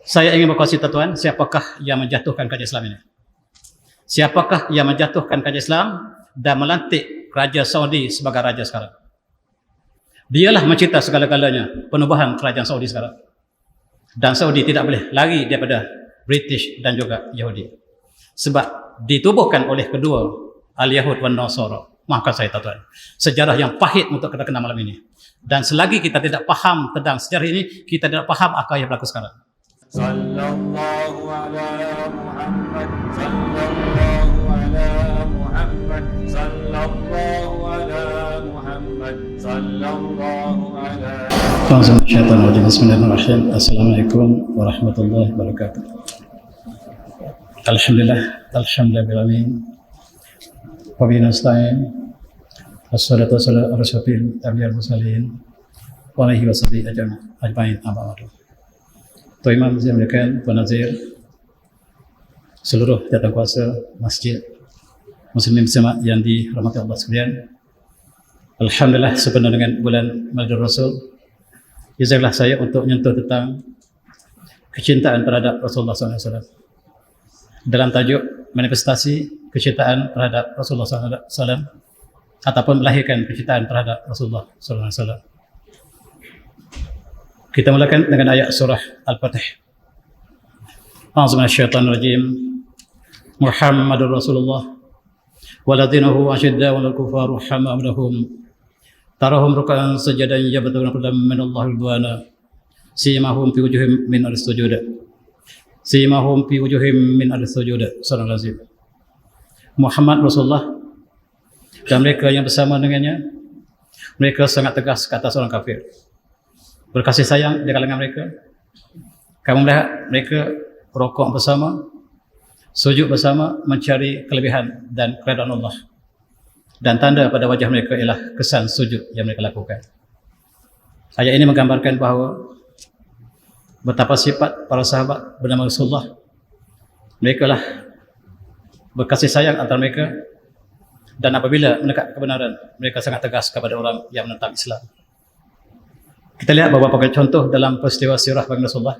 Saya ingin berkongsi tuan, siapakah yang menjatuhkan kerajaan Islam ini? Siapakah yang menjatuhkan kerajaan Islam dan melantik Raja Saudi sebagai raja sekarang? Dialah mencipta segala-galanya penubuhan kerajaan Saudi sekarang. Dan Saudi tidak boleh lari daripada British dan juga Yahudi. Sebab ditubuhkan oleh kedua Al-Yahud dan Nasara. Maafkan saya tuan, sejarah yang pahit untuk kita kenal malam ini. Dan selagi kita tidak faham tentang sejarah ini, kita tidak faham apa yang berlaku sekarang. Sallallahu ala Muhammad, sallallahu ala Muhammad, sallallahu ala Muhammad, sallallahu ala. Bismillahirrahmanirrahim. Assalamualaikum warahmatullahi wabarakatuh. Alhamdulillah. Wa bihi nasta'in. Wassalatu wassalamu ala asyrofil anbiya'i wal mursalin wa alihi washabihi ajma'in amma ba'du. Tuan Imam yang dimuliakan, Tuan Nazir, seluruh jawatan kuasa masjid, muslimin muslimat yang dirahmati Allah sekalian. Alhamdulillah, sepenuh dengan bulan Maulid Rasul, izinkanlah saya untuk menyentuh tentang kecintaan terhadap Rasulullah SAW dalam tajuk manifestasi kecintaan terhadap Rasulullah SAW ataupun melahirkan kecintaan terhadap Rasulullah SAW. Kita mulakan dengan ayat surah Al-Fatih. A'udzu minasyaitonir rajim. Muhammadur Rasulullah walladzinahu asyidda'u 'alal kuffari rahama'u lahum. Tarahum ruk'an sujadan yabtaguna fadlan minallahi ridwana. Simahum fi wujuhihim min as-sujud. Simahum fi wujuhihim min as-sujud. Sallallahu alaihi wasallam. Muhammad Rasulullah dan mereka yang bersama dengannya, mereka sangat tegas ke atas orang kafir. Berkasih sayang di kalangan mereka. Kamu melihat mereka rokok bersama, sujud bersama, mencari kelebihan dan keredaan Allah. Dan tanda pada wajah mereka ialah kesan sujud yang mereka lakukan. Ayat ini menggambarkan bahawa betapa sifat para sahabat bernama Rasulullah. Mereka lah berkasih sayang antara mereka, dan apabila mendekat kebenaran, mereka sangat tegas kepada orang yang menentang Islam. Kita lihat beberapa contoh dalam peristiwa sirah bagi Rasulullah.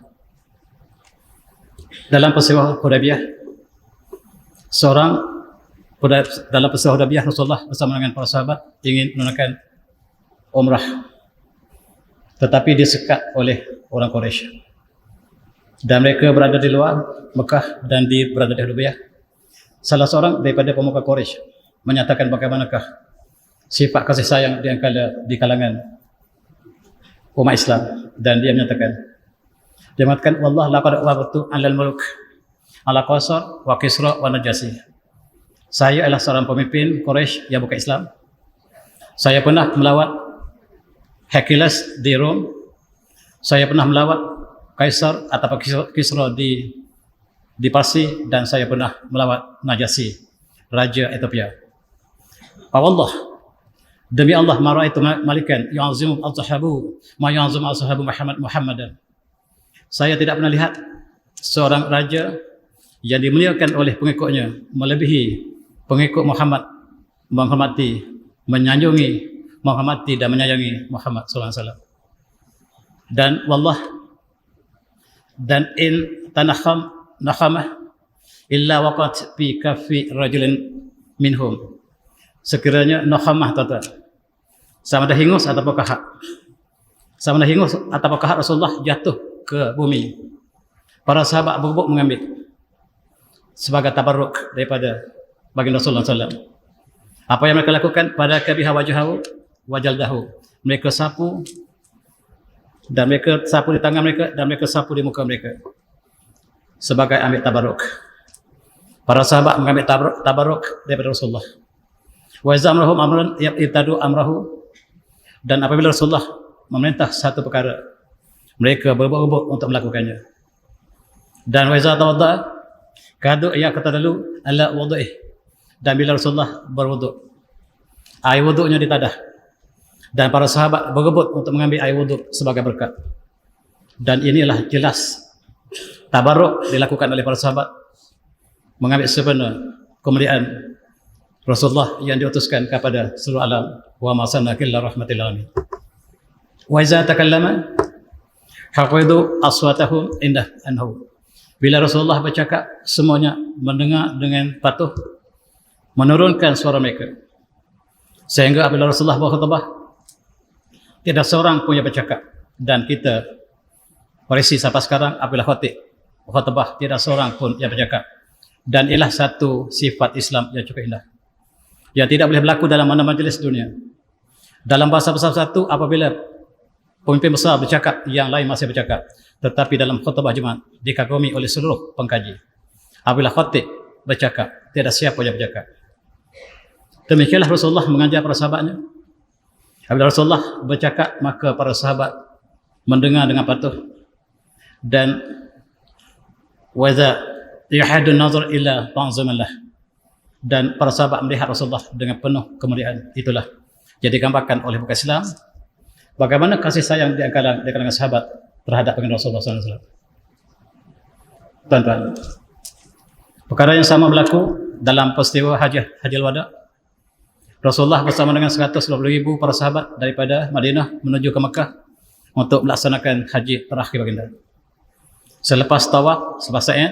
Dalam peristiwa Hudaybiyah, dalam peristiwa Hudaybiyah, Rasulullah bersama dengan para sahabat ingin menunaikan umrah, tetapi disekat oleh orang Quraisy. Dan mereka berada di luar Mekah dan berada di Hudaybiyah. Salah seorang daripada pemuka Quraisy menyatakan bagaimanakah sifat kasih sayang di kalangan umat Islam, dan dia mengatakan, wallah laqad wabtu 'alal mulk ala Qaisar wa Kisra wa Najasyi. Saya adalah seorang pemimpin Quraisy yang bukan Islam. Saya pernah melawat Heraklius di Rom. Saya pernah melawat Kaisar atau Kisra di Parsi, dan saya pernah melawat Najasyi, raja Ethiopia. Wallah, demi Allah, ma ra'aitu malikan yu'azzimu al-sahabu ma yu'azzimu al-sahabu Muhammadan. Saya tidak pernah lihat seorang raja yang dimuliakan oleh pengikutnya melebihi pengikut Muhammad, menghormati, menyanjungi, menghormati dan menyayangi Muhammad sallallahu alaihi wasallam. Dan wallah, dan in nakhamah illa waqat fi kaffi rajulin minhum. Sekiranya nakhamah tata, sama ada hingus atau kahak, sama ada hingus atau kahak Rasulullah jatuh ke bumi, para sahabat berebut mengambil sebagai tabarruk daripada baginda Rasulullah SAW. Apa yang mereka lakukan? Pada kabiha wajahu wajaldahu, mereka sapu, dan mereka sapu di tangan mereka, dan mereka sapu di muka mereka sebagai ambil tabarruk. Para sahabat mengambil tabarruk daripada Rasulullah. Wa zamrahum amran yabtadu amrahu, dan apabila Rasulullah memerintah satu perkara, mereka berebut-rebut untuk melakukannya. Dan wa iza tawadda kadu ya kata dulu ala wudu'ih, dan bila Rasulullah berwuduk, air wuduknya ditadah, dan para sahabat berebut untuk mengambil air wuduk sebagai berkat. Dan inilah jelas tabarruk dilakukan oleh para sahabat, mengambil sepenuh kemuliaan Rasulullah yang diutuskan kepada seluruh alam. Wa ma arsalnaka illa rahmatil alamin. Wa iza takallama hafidu aswatahum indah anhu. Bila Rasulullah bercakap, semuanya mendengar dengan patuh, menurunkan suara mereka. Sehingga apabila Rasulullah berkhutbah, tidak seorang pun yang bercakap. Dan kita perisi sampai sekarang apabila khutbah, tidak seorang pun yang bercakap. Dan ialah satu sifat Islam yang cukup indah, yang tidak boleh berlaku dalam mana majlis dunia. Dalam bahasa besar satu, apabila pemimpin besar bercakap, yang lain masih bercakap. Tetapi dalam khutbah Jumaat dikagumi oleh seluruh pengkaji. Apabila khatib bercakap, tidak siapa yang bercakap. Demikianlah Rasulullah mengajar para sahabatnya. Apabila Rasulullah bercakap, maka para sahabat mendengar dengan patuh. Dan waza yahadun nazar illa ta'zamallah. Dan para sahabat melihat Rasulullah dengan penuh kemuliaan. Itulah jadi digambarkan oleh buku Islam bagaimana kasih sayang di kalangan sahabat terhadap baginda Rasulullah SAW. Tuan-tuan, perkara yang sama berlaku dalam peristiwa Hajjal Wada. Rasulullah bersama dengan 120,000 para sahabat daripada Madinah menuju ke Mekah untuk melaksanakan haji terakhir baginda. Selepas tawaf, selepas sa'i,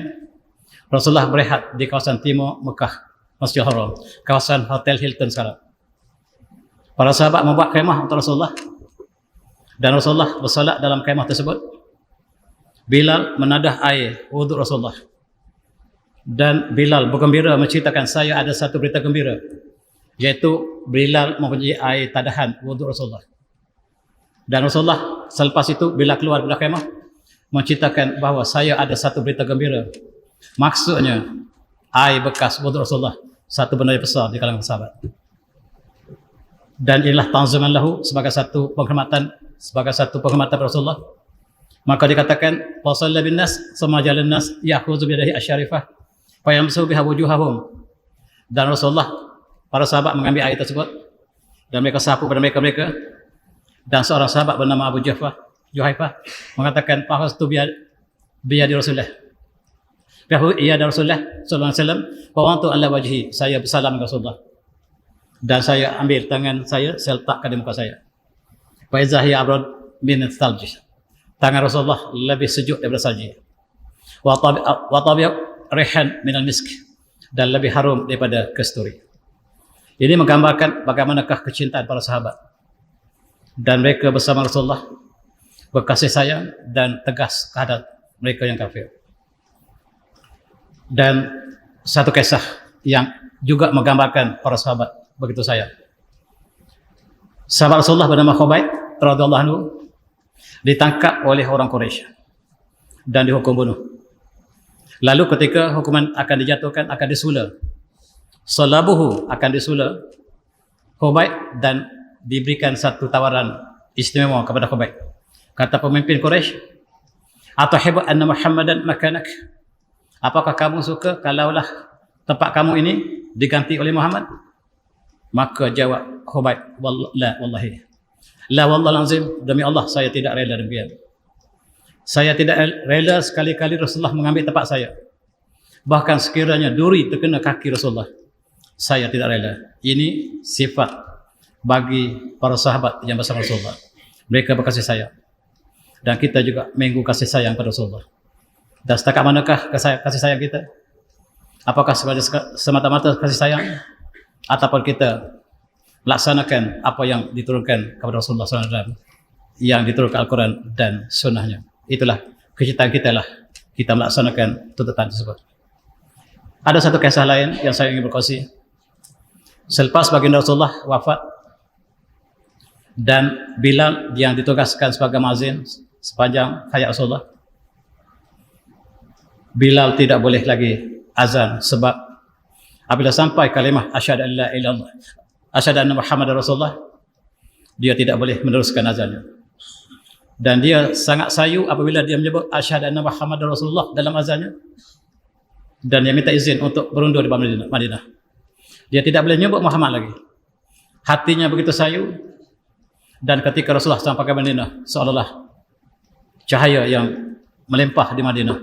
Rasulullah berehat di kawasan timur Mekah, Masjidil Haram, kawasan Hotel Hilton sekarang. Para sahabat membuat kemah untuk Rasulullah, dan Rasulullah bersolat dalam kemah tersebut. Bilal menadah air wuduk Rasulullah, dan Bilal bergembira menceritakan, saya ada satu berita gembira, iaitu Bilal mempunyai air tadahan wuduk Rasulullah. Dan Rasulullah selepas itu bila keluar dari kemah menceritakan bahawa saya ada satu berita gembira. Maksudnya air bekas wuduk Rasulullah satu benda yang besar di kalangan sahabat. Dan inilah ta'ziman lahu, sebagai satu penghormatan Rasulullah. Maka dikatakan fasalla bin nas sama jalan nas ya'khudhu bi yadihi asyarifah fa yamsahu biha wujuhahum. Dan Rasulullah, para sahabat mengambil air tersebut dan mereka sapu pada mereka. Dan seorang sahabat bernama Abu Juhaifah mengatakan fahastu bi yadi Rasulullah. Fahu iya Rasulullah sallallahu alaihi wasallam wa antu ala wajhi, saya bersalam kepada Rasulullah. Dan saya ambil tangan saya letakkan di muka saya. Fa iza hiya abrad min thalj. Tangan Rasulullah lebih sejuk daripada salji. Wa tabi'a rihan min al-misk, dan lebih harum daripada kasturi. Ini menggambarkan bagaimanakah kecintaan para sahabat. Dan mereka bersama Rasulullah berkasih sayang dan tegas terhadap mereka yang kafir. Dan satu kisah yang juga menggambarkan para sahabat begitu sayang. Sahabat Rasulullah bernama Khubayb radhiyallahu anhu ditangkap oleh orang Quraisy dan dihukum bunuh. Lalu ketika hukuman akan dijatuhkan, akan disula, salabuhu, akan disula Khubayb, dan diberikan satu tawaran istimewa kepada Khubayb. Kata pemimpin Quraisy, "Atuhibbu anna Muhammadan makanak?" Apakah kamu suka kalaulah tempat kamu ini diganti oleh Muhammad? Maka jawab Khubayb, wallahi. La wallahi azim, demi Allah saya tidak rela demikian. Saya tidak rela sekali-kali Rasulullah mengambil tempat saya. Bahkan sekiranya duri terkena kaki Rasulullah, saya tidak rela. Ini sifat bagi para sahabat yang bersama Rasulullah. Mereka berkasih sayang. Dan kita juga menginggu kasih sayang pada Rasulullah. Dan setakat manakah kasih sayang kita? Apakah semata-mata kasih sayang, ataupun kita melaksanakan apa yang diturunkan kepada Rasulullah SAW, yang diturunkan Al-Quran dan sunnahnya? Itulah kecintaan kita lah, kita melaksanakan tuntutan tersebut. Ada satu kisah lain yang saya ingin berkongsi. Selepas baginda Rasulullah wafat dan Bilal yang ditugaskan sebagai muazzin sepanjang hayat Rasulullah, Bilal tidak boleh lagi azan, sebab apabila sampai kalimah asyhadu an la ilaha illallah, asyhadu anna Muhammadar Rasulullah, dia tidak boleh meneruskan azannya. Dan dia sangat sayu apabila dia menyebut asyhadu anna Muhammadar Rasulullah dalam azannya, dan dia minta izin untuk berundur di Madinah. Dia tidak boleh menyebut Muhammad lagi. Hatinya begitu sayu. Dan ketika Rasulullah sampai ke Madinah, seolah-olah cahaya yang melimpah di Madinah.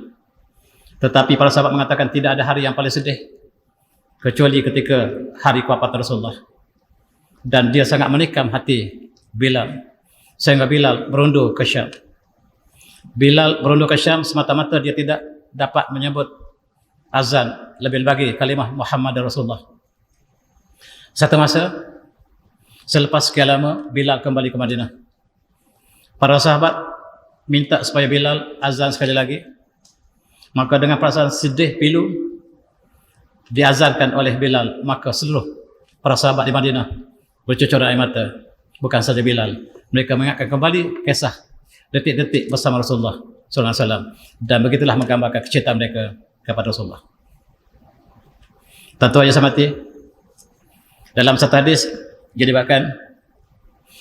Tetapi para sahabat mengatakan tidak ada hari yang paling sedih kecuali ketika hari kewafatan Rasulullah. Dan dia sangat menikam hati Bilal, sehingga Bilal berundur ke Syam. Bilal berundur ke Syam semata-mata dia tidak dapat menyebut azan, lebih bagi kalimah Muhammad Rasulullah. Satu masa selepas sekian lama Bilal kembali ke Madinah. Para sahabat minta supaya Bilal azan sekali lagi. Maka dengan perasaan sedih pilu diazankan oleh Bilal. Maka seluruh para sahabat di Madinah bercucur air mata. Bukan saja Bilal, mereka mengingatkan kembali kisah detik-detik bersama Rasulullah sallallahu alaihi wasallam, dan begitulah menggambarkan kecintaan mereka kepada Rasulullah. Tentu saja sama hati. Dalam satu hadis diriwayatkan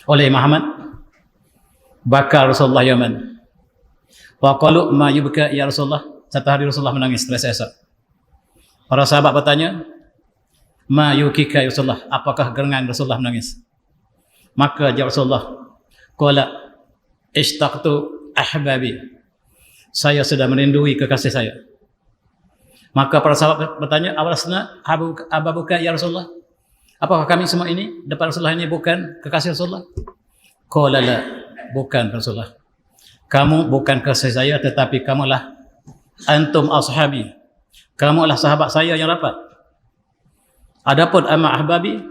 oleh Imam Ahmad, bakal Rasulullah yaman. Wa qalu ma yubka ya Rasulullah. Satu hari Rasulullah menangis esok. Para sahabat bertanya, ma yukika ya Rasulullah, apakah gerangan Rasulullah menangis? Maka jawab Rasulullah, qala ishtaqtu ahbabi, saya sudah merindui kekasih saya. Maka para sahabat bertanya, awalasna ababuka ya Rasulullah, apakah kami semua ini depan Rasulullah ini bukan kekasih Rasulullah? Qala la, bukan Rasulullah, kamu bukan kekasih saya, tetapi kamulah antum ashabi, kamulah sahabat saya yang rapat. Adapun amma ahbabi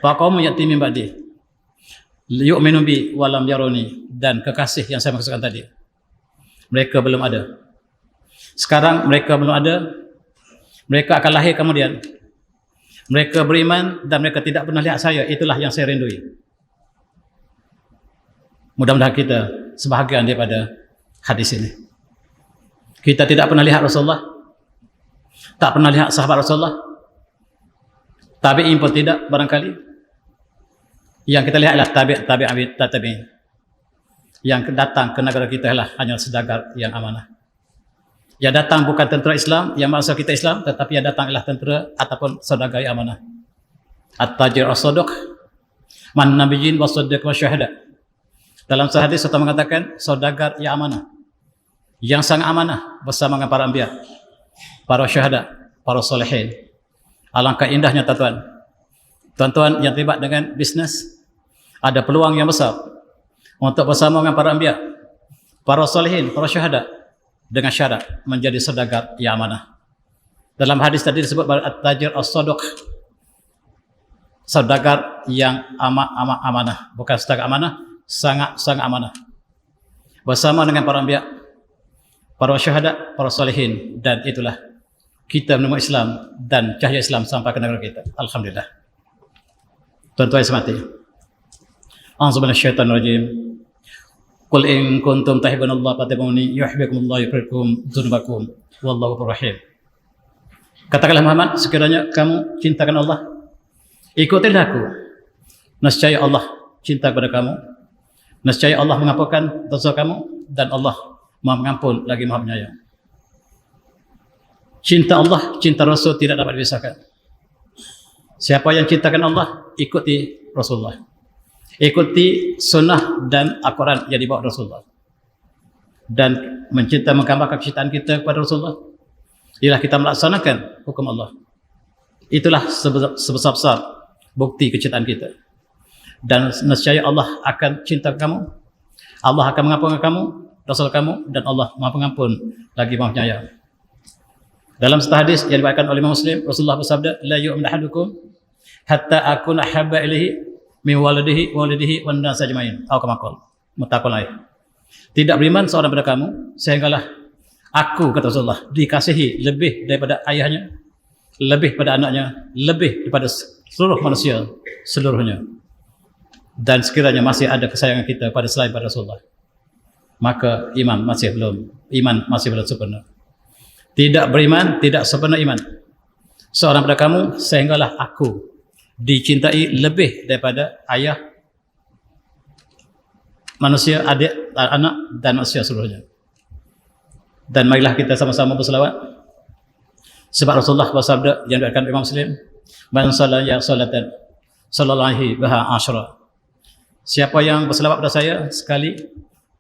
fa qaumun ya'ti min ba'di yu'minu bi wa lam yaruni, dan kekasih yang saya maksudkan tadi, mereka belum ada. Sekarang mereka belum ada, mereka akan lahir kemudian. Mereka beriman dan mereka tidak pernah lihat saya, itulah yang saya rindui. Mudah-mudahan kita sebahagian daripada hadis ini. Kita tidak pernah lihat Rasulullah, tak pernah lihat sahabat Rasulullah, tabi'in pun tidak barangkali. Yang kita lihatlah tabi'in yang datang ke negara kita lah hanya sedagar yang amanah. Yang datang bukan tentera Islam yang bangsa kita Islam, tetapi yang datang adalah tentera ataupun saudagar yang amanah. At-tajir as-sadiq man nabiyyin was-siddiq wasyuhada. Dalam sahadis serta mengatakan saudagar yang amanah, yang sangat amanah bersama dengan para anbiya, para syuhada, para solehin. Alangkah indahnya tuan-tuan yang terlibat dengan bisnes, ada peluang yang besar untuk bersama dengan para anbiya, para solehin, para syuhada, dengan syarat menjadi saudagar yang amanah. Dalam hadis tadi disebut at-tajir as-sadiq, saudagar yang amanah, bukan saudagar amanah, sangat amanah, bersama dengan para anbiya, para syuhada, para solehin. Dan itulah kita menemukan Islam dan cahaya Islam sampai ke negara kita. Alhamdulillah. Tuan-tuan yang semati, a'udzubillahi minasyaitonir rajim. Qul in kuntum tuhibbunallaha fattabi'uni yuhibbukumullahu wa yaghfir dzunubakum wallahu ghafurur rahim. Katakanlah Muhammad, sekiranya kamu cintakan Allah, ikutilah aku. Nescaya Allah cinta kepada kamu. Nescaya Allah mengampunkan dosa kamu, dan Allah Maha Pengampun lagi Maha Penyayang. Cinta Allah, cinta Rasul tidak dapat dipisahkan. Siapa yang cintakan Allah, ikuti Rasulullah, ikuti sunnah dan Al-Quran yang dibawa Rasulullah, dan mencinta menggambarkan kecintaan kita kepada Rasulullah ialah kita melaksanakan hukum Allah. Itulah sebesar-besar bukti kecintaan kita. Dan nescaya Allah akan cinta kamu, Allah akan mengampunkan kamu, Rasul kamu, dan Allah Maha Pengampun lagi Maha Penyayang. Dalam satu hadis yang diriwayatkan oleh Imam Muslim, Rasulullah bersabda, la yu'minu ahadukum hatta akuna ahabba ilaihi min walidihi wan nas ajmain. Atau kama qala, muttafaqun alaih. Tidak beriman seorang daripada kamu sehinggalah aku, kata Rasulullah, dikasihi lebih daripada ayahnya, lebih pada anaknya, lebih daripada seluruh manusia seluruhnya. Dan sekiranya masih ada kesayangan kita pada selain pada Rasulullah, maka iman masih belum sempurna. Tidak beriman, tidak sempurna iman seorang pada kamu sehinggalah aku dicintai lebih daripada ayah, manusia, adik, anak, dan manusia seluruhnya. Dan marilah kita sama-sama berselawat, sebab Rasulullah bersabda yang diriwayatkan Imam Muslim, man shalla salatan sallallahu alaihi biha asyra. Siapa yang berselawat pada saya sekali,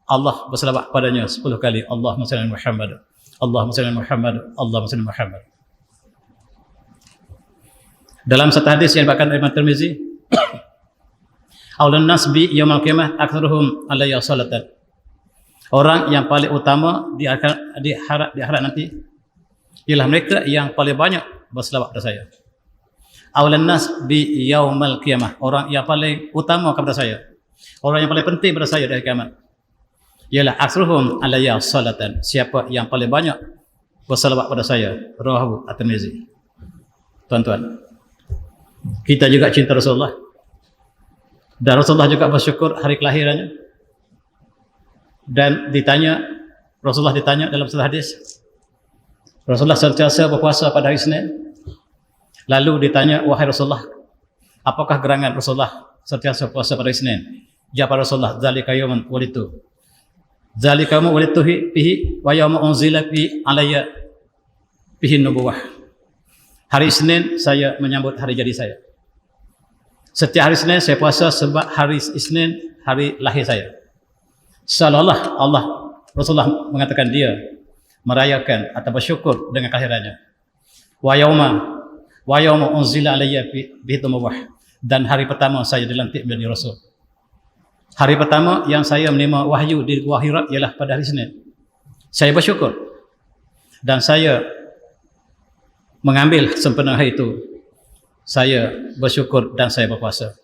Allah berselawat padanya 10 kali. Allahumma shalli ala Muhammad, Allahumma shalli ala Muhammad, Allahumma shalli ala Muhammad. Dalam satu hadis yang diriwayatkan Imam Tirmizi, awlan nas bi yaumil qiyamah aktsaruhum alayya salatan. Orang yang paling utama di akhirat nanti ialah mereka yang paling banyak berselawat kepada saya. Awlan nas bi yaumal qiyamah, orang yang paling utama kepada saya, orang yang paling penting pada saya di hari kiamat ialah asruhum alayya salatan, siapa yang paling banyak berselawat pada saya. Rawahu at-Tirmizi. Tuan-tuan, kita juga cinta Rasulullah, dan Rasulullah juga bersyukur hari kelahirannya. Dan Rasulullah ditanya dalam satu hadis, Rasulullah sentiasa berpuasa pada hari Isnin. Lalu ditanya, wahai Rasulullah, apakah gerangan Rasulullah sentiasa puasa pada hari Isnin? Jawab Rasulullah, zalika yaumun walitu, zalika yaumun walitu fihi wa yaumun unzila fi alayya fihi nubuwah. Hari Isnin saya menyambut hari jadi saya. Setiap hari Isnin saya puasa sebab hari Isnin hari lahir saya. Seolah-olah Rasulullah mengatakan dia merayakan atau bersyukur dengan kelahirannya. Wa yauma unzila alayya bihi nubuwah, dan hari pertama saya dilantik menjadi rasul. Hari pertama yang saya menerima wahyu di Gua Hira ialah pada hari Senin. Saya bersyukur dan saya mengambil sempena hari itu. Saya bersyukur dan saya berpuasa.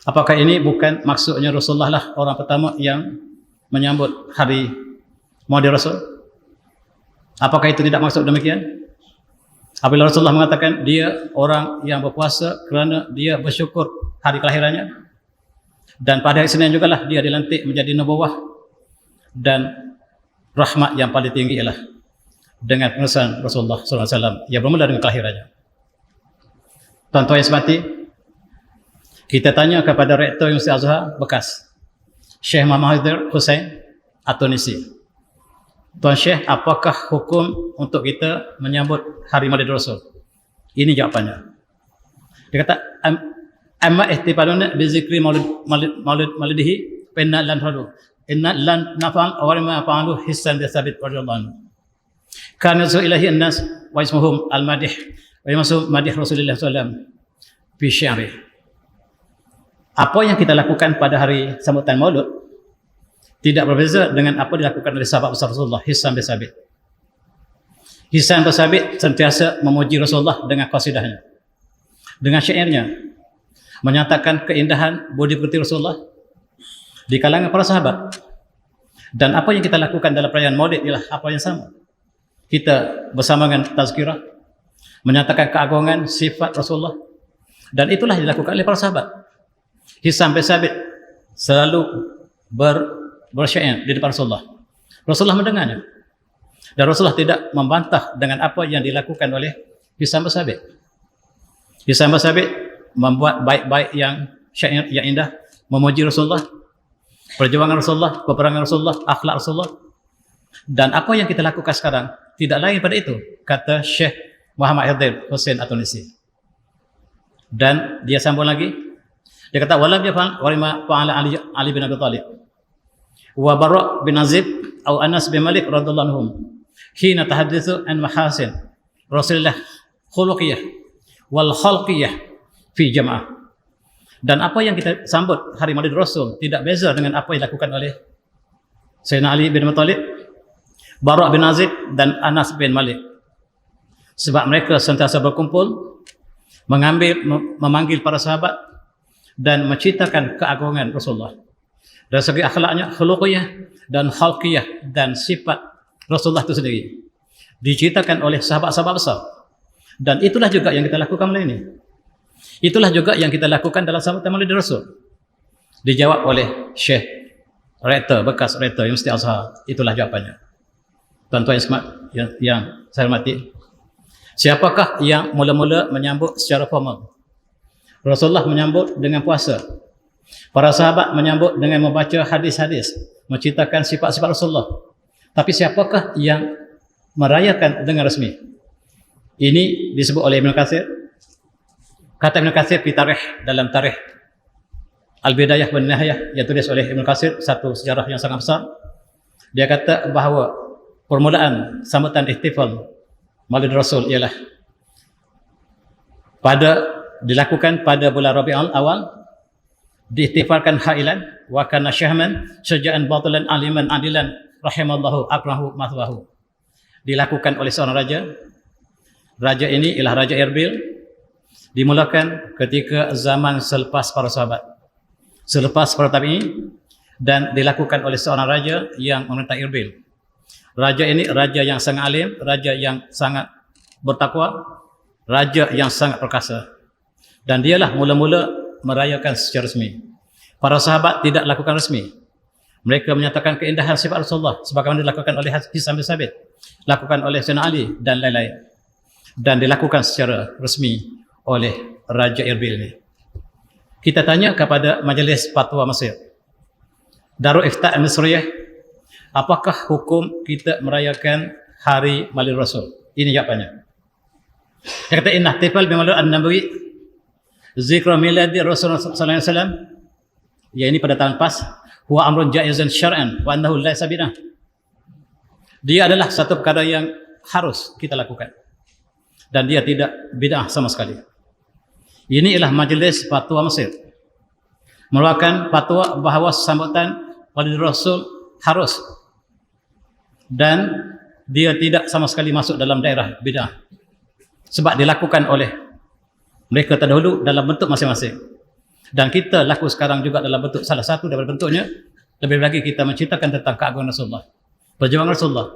Apakah ini bukan maksudnya Rasulullah lah orang pertama yang menyambut hari Maulid Rasul? Apakah itu tidak maksud demikian? Apabila Rasulullah mengatakan dia orang yang berpuasa kerana dia bersyukur hari kelahirannya, dan pada hari Senin jugalah dia dilantik menjadi nubuwah, dan rahmat yang paling tinggi ialah dengan pengesahan Rasulullah SAW yang bermula dengan kelahirannya. Tuan-tuan yang semati, kita tanya kepada Rektor Universiti Azhar bekas, Syekh Muhammad Hussein At-Tunisi. Tuan Syekh, apakah hukum untuk kita menyambut hari Maulid Rasul? Ini jawapannya. Dia kata, amma ihtifaluna bi zikri maulidihi fa inna lan fa'alu inna lan naf'al aw ma fa'alu hissan bi sabit radhiyallahu anhu. Kana ilahi an-nas wa ismuhum al-madih wa yamasu madih Rasulullah sallallahu alaihi wasallam bi syi'ri. Apa yang kita lakukan pada hari sambutan Maulud tidak berbeza dengan apa dilakukan oleh sahabat besar Rasulullah, Hissan bin Sabit. Hissan bin Sabit sentiasa memuji Rasulullah dengan qasidahnya, dengan syairnya, menyatakan keindahan budi pekerti Rasulullah di kalangan para sahabat. Dan apa yang kita lakukan dalam perayaan Maulid ialah apa yang sama. Kita bersama dengan tazkirah, menyatakan keagungan sifat Rasulullah, dan itulah yang dilakukan oleh para sahabat. Hissan bin Sabit selalu bersyair di depan Rasulullah. Rasulullah mendengarnya, dan Rasulullah tidak membantah dengan apa yang dilakukan oleh Hissan bin Sabit. Hissan bin Sabit membuat baik-baik yang syair yang indah, memuji Rasulullah, perjuangan Rasulullah, peperangan Rasulullah, akhlak Rasulullah. Dan apa yang kita lakukan sekarang tidak lain pada itu, kata Syekh Muhammad Hussein At-Tunisi. Dan dia sambung lagi, dia kata walam yafal warima fa'ala Ali bin Abi Thalib wa Bara' bin Azib atau Anas bin Malik radhiyallahu anhum hina tahadditsu an mahasin Rasulullah khuluqiyah wal khalqiyah fi jamaah. Dan apa yang kita sambut hari Maulid Rasul tidak beza dengan apa yang dilakukan oleh Sayyidina Ali bin Abi Thalib, Bara' bin Azib dan Anas bin Malik, sebab mereka sentiasa berkumpul memanggil para sahabat dan menceritakan keagungan Rasulullah dari segi akhlaknya, khuluqiyah dan khalqiyah, dan sifat Rasulullah itu sendiri diceritakan oleh sahabat-sahabat besar. Dan itulah juga yang kita lakukan malam ini. Itulah juga yang kita lakukan dalam sambutan Maulid Rasul. Dijawab oleh Syekh Rektor, bekas Rektor Universiti Azhar. Itulah jawapannya. Tuan-tuan yang saya hormati, siapakah yang mula-mula menyambut secara formal? Rasulullah menyambut dengan puasa. Para sahabat menyambut dengan membaca hadis-hadis, menceritakan sifat-sifat Rasulullah. Tapi siapakah yang merayakan dengan resmi? Ini disebut oleh Ibn Katsir. Kata Ibn Katsir di tarikh, dalam tarikh Al-Bidayah wa Nihayah yang tulis oleh Ibn Katsir, satu sejarah yang sangat besar. Dia kata bahawa permulaan sambutan ihtifal Maulid Rasul ialah dilakukan pada bulan Rabiul Awal diihtifalkan hailan wa kana syahman syaja'an batilan aliman adilan rahimallahu akrahu mathwahu. Dilakukan oleh seorang raja. Raja ini ialah Raja Irbil. Dimulakan ketika zaman selepas para sahabat, selepas para tabi'in, dan dilakukan oleh seorang raja yang memerintah Irbil. Raja ini raja yang sangat alim, raja yang sangat bertakwa, raja yang sangat perkasa. Dan dialah mula-mula merayakan secara resmi. Para sahabat tidak lakukan resmi. Mereka menyatakan keindahan sifat Rasulullah sebagaimana dilakukan oleh Hisam bin Sabit, lakukan oleh Sayyidina Ali dan lain-lain. Dan dilakukan secara resmi oleh Raja Irbil ini. Kita tanya kepada Majlis Fatwa Mesir, Darul Ifta' Mesriyah, apakah hukum kita merayakan Hari Maulid Rasul? Ini jawapannya. Dia kata inna ihtifal bi Maulid an-Nabawi zikra miladi Rasulullah sallallahu alaihi wasallam, ya ini pada tahun pas, huwa amrun jaizun syar'an wa annahu laysa bid'ah. Dia adalah satu perkara yang harus kita lakukan dan dia tidak bid'ah sama sekali. Ini ialah Majlis Fatwa Mesir mengeluarkan fatwa bahawa sambutan Maulid Rasul harus, dan dia tidak sama sekali masuk dalam daerah bid'ah sebab dilakukan oleh mereka terdahulu dalam bentuk masing-masing, dan kita laku sekarang juga dalam bentuk salah satu daripada bentuknya. Lebih lagi kita menceritakan tentang keagungan Rasulullah, perjuangan Rasulullah,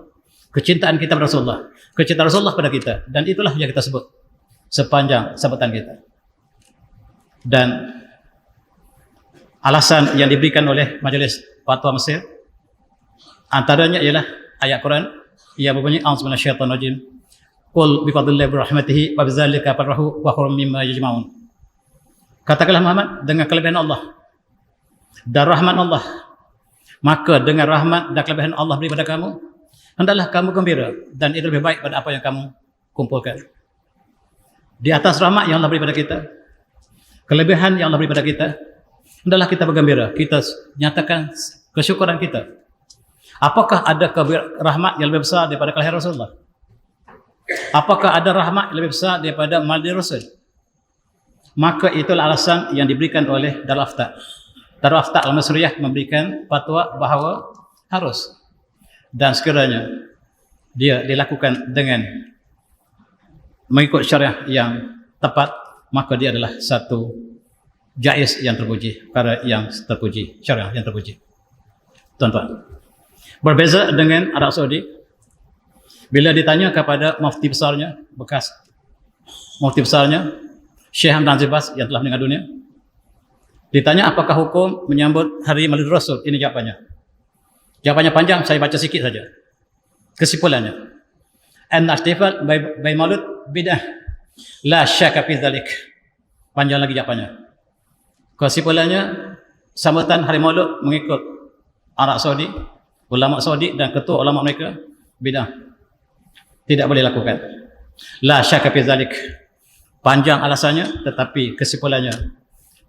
kecintaan kita pada Rasulullah, kecintaan Rasulullah pada kita, dan itulah yang kita sebut sepanjang sambutan kita. Dan alasan yang diberikan oleh Majlis Fatwa Mesir antaranya ialah ayat Quran yang berbunyi a'udzu minasyaitonir rajim, qul bi fadlillahi wa rahmatihi wa bidzalika farahu wa khairum mimma yajma'un. Katakanlah Muhammad, dengan kelebihan Allah dan rahmat Allah, maka dengan rahmat dan kelebihan Allah beri pada kamu, hendaklah kamu gembira, dan itu lebih baik pada apa yang kamu kumpulkan. Di atas rahmat yang Allah beri pada kita, kelebihan yang Allah beri pada kita, hendaklah kita bergembira, kita nyatakan kesyukuran kita. Apakah ada rahmat yang lebih besar daripada kelahiran Rasulullah? Apakah ada rahmat yang lebih besar daripada Maulid Rasul? Maka itulah alasan yang diberikan oleh Darul Ifta'. Darul Ifta' Al-Mesriyah memberikan fatwa bahawa harus, dan sekiranya dia dilakukan dengan mengikut syariah yang tepat, maka dia adalah satu jaiz yang terpuji, perkara yang terpuji, syariah yang terpuji. Tuan-tuan, berbeza dengan Arab Saudi, bila ditanya kepada mufti besarnya, bekas mufti besarnya Syekh Hamdan Zibas yang telah meninggal dunia, ditanya apakah hukum menyambut Hari Maulid Rasul, ini jawapannya. Jawapannya panjang, saya baca sikit saja. Kesimpulannya, an-ihtifal by Maulid bid'ah la syakka fi dzalik. Panjang lagi jawapannya. Kesimpulannya, sambutan Hari Maulid mengikut Arab Saudi, ulama Saudi dan ketua ulama mereka, bid'ah. Tidak boleh lakukan. La syakka fi dzalik. Panjang alasannya, tetapi kesimpulannya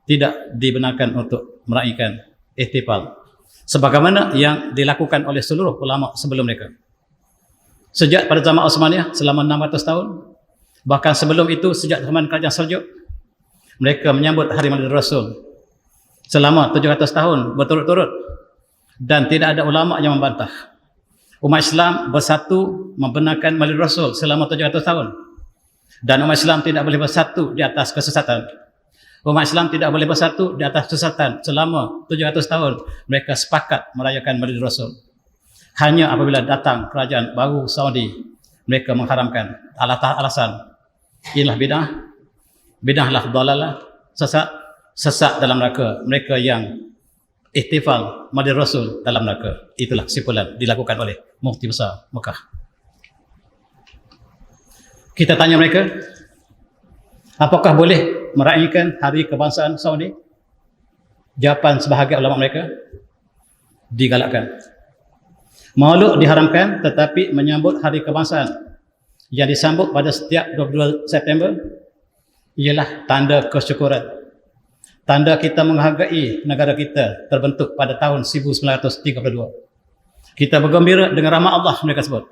tidak dibenarkan untuk meraihkan ihtifal sebagaimana yang dilakukan oleh seluruh ulama sebelum mereka. Sejak pada zaman Utsmaniyah selama 600 tahun, bahkan sebelum itu sejak zaman kerajaan Seljuk, mereka menyambut Hari Maulid Rasul selama 700 tahun berturut-turut, dan tidak ada ulama yang membantah. Umat Islam bersatu membenarkan Maulid Rasul selama 700 tahun, dan umat Islam tidak boleh bersatu di atas kesesatan. Umat Islam tidak boleh bersatu di atas kesesatan selama 700 tahun. Mereka sepakat merayakan Maulid Rasul. Hanya apabila datang kerajaan baru Saudi, mereka mengharamkan. Alasan inilah bid'ah, bid'ahlah dhalalah, sesat dalam neraka. Mereka yang ihtifal Maulid Rasul dalam neraka. Itulah kesimpulan dilakukan oleh mufti besar Mekah. Kita tanya mereka, apakah boleh meraihkan Hari Kebangsaan Saudi? Jawapan sebahagian ulama mereka, digalakkan. Maulud diharamkan, tetapi menyambut Hari Kebangsaan yang disambut pada setiap 22 September ialah tanda kesyukuran. Tanda kita menghargai negara kita terbentuk pada tahun 1932. Kita bergembira dengan rahmat Allah, mereka sebut.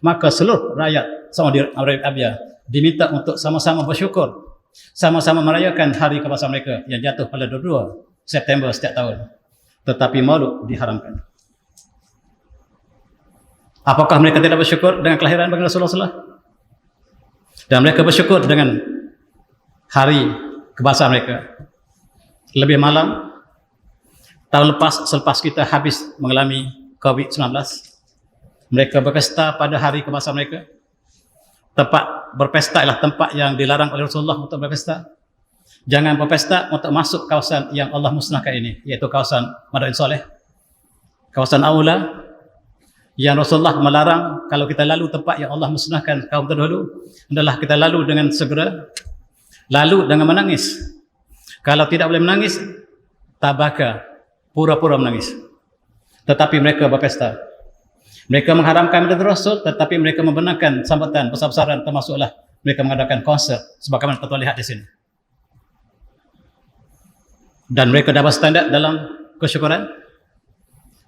Maka seluruh rakyat Saudi Arabia diminta untuk sama-sama bersyukur, sama-sama merayakan Hari Kebangsaan mereka yang jatuh pada 22 September setiap tahun. Tetapi Maulud diharamkan. Apakah mereka tidak bersyukur dengan kelahiran baginda Rasulullah SAW? Dan mereka bersyukur dengan hari kebangsaan mereka. Lebih malam, tahun lepas, selepas kita habis mengalami COVID-19, mereka berpesta pada hari kebangsaan mereka. Tempat berpesta ialah tempat yang dilarang oleh Rasulullah untuk berpesta. Jangan berpesta untuk masuk kawasan yang Allah musnahkan ini, iaitu kawasan Madain Soleh, kawasan Aula, yang Rasulullah melarang kalau kita lalu tempat yang Allah musnahkan kaum terdahulu, adalah kita lalu dengan segera, lalu dengan menangis. Kalau tidak boleh menangis, tabaka, pura-pura menangis. Tetapi mereka berpesta. Mereka mengharamkan Maulid Rasul, tetapi mereka membenarkan sambutan besar-besaran, termasuklah mereka mengadakan konser sebagaimana kita lihat di sini. Dan mereka dapat standar dalam kesyukuran.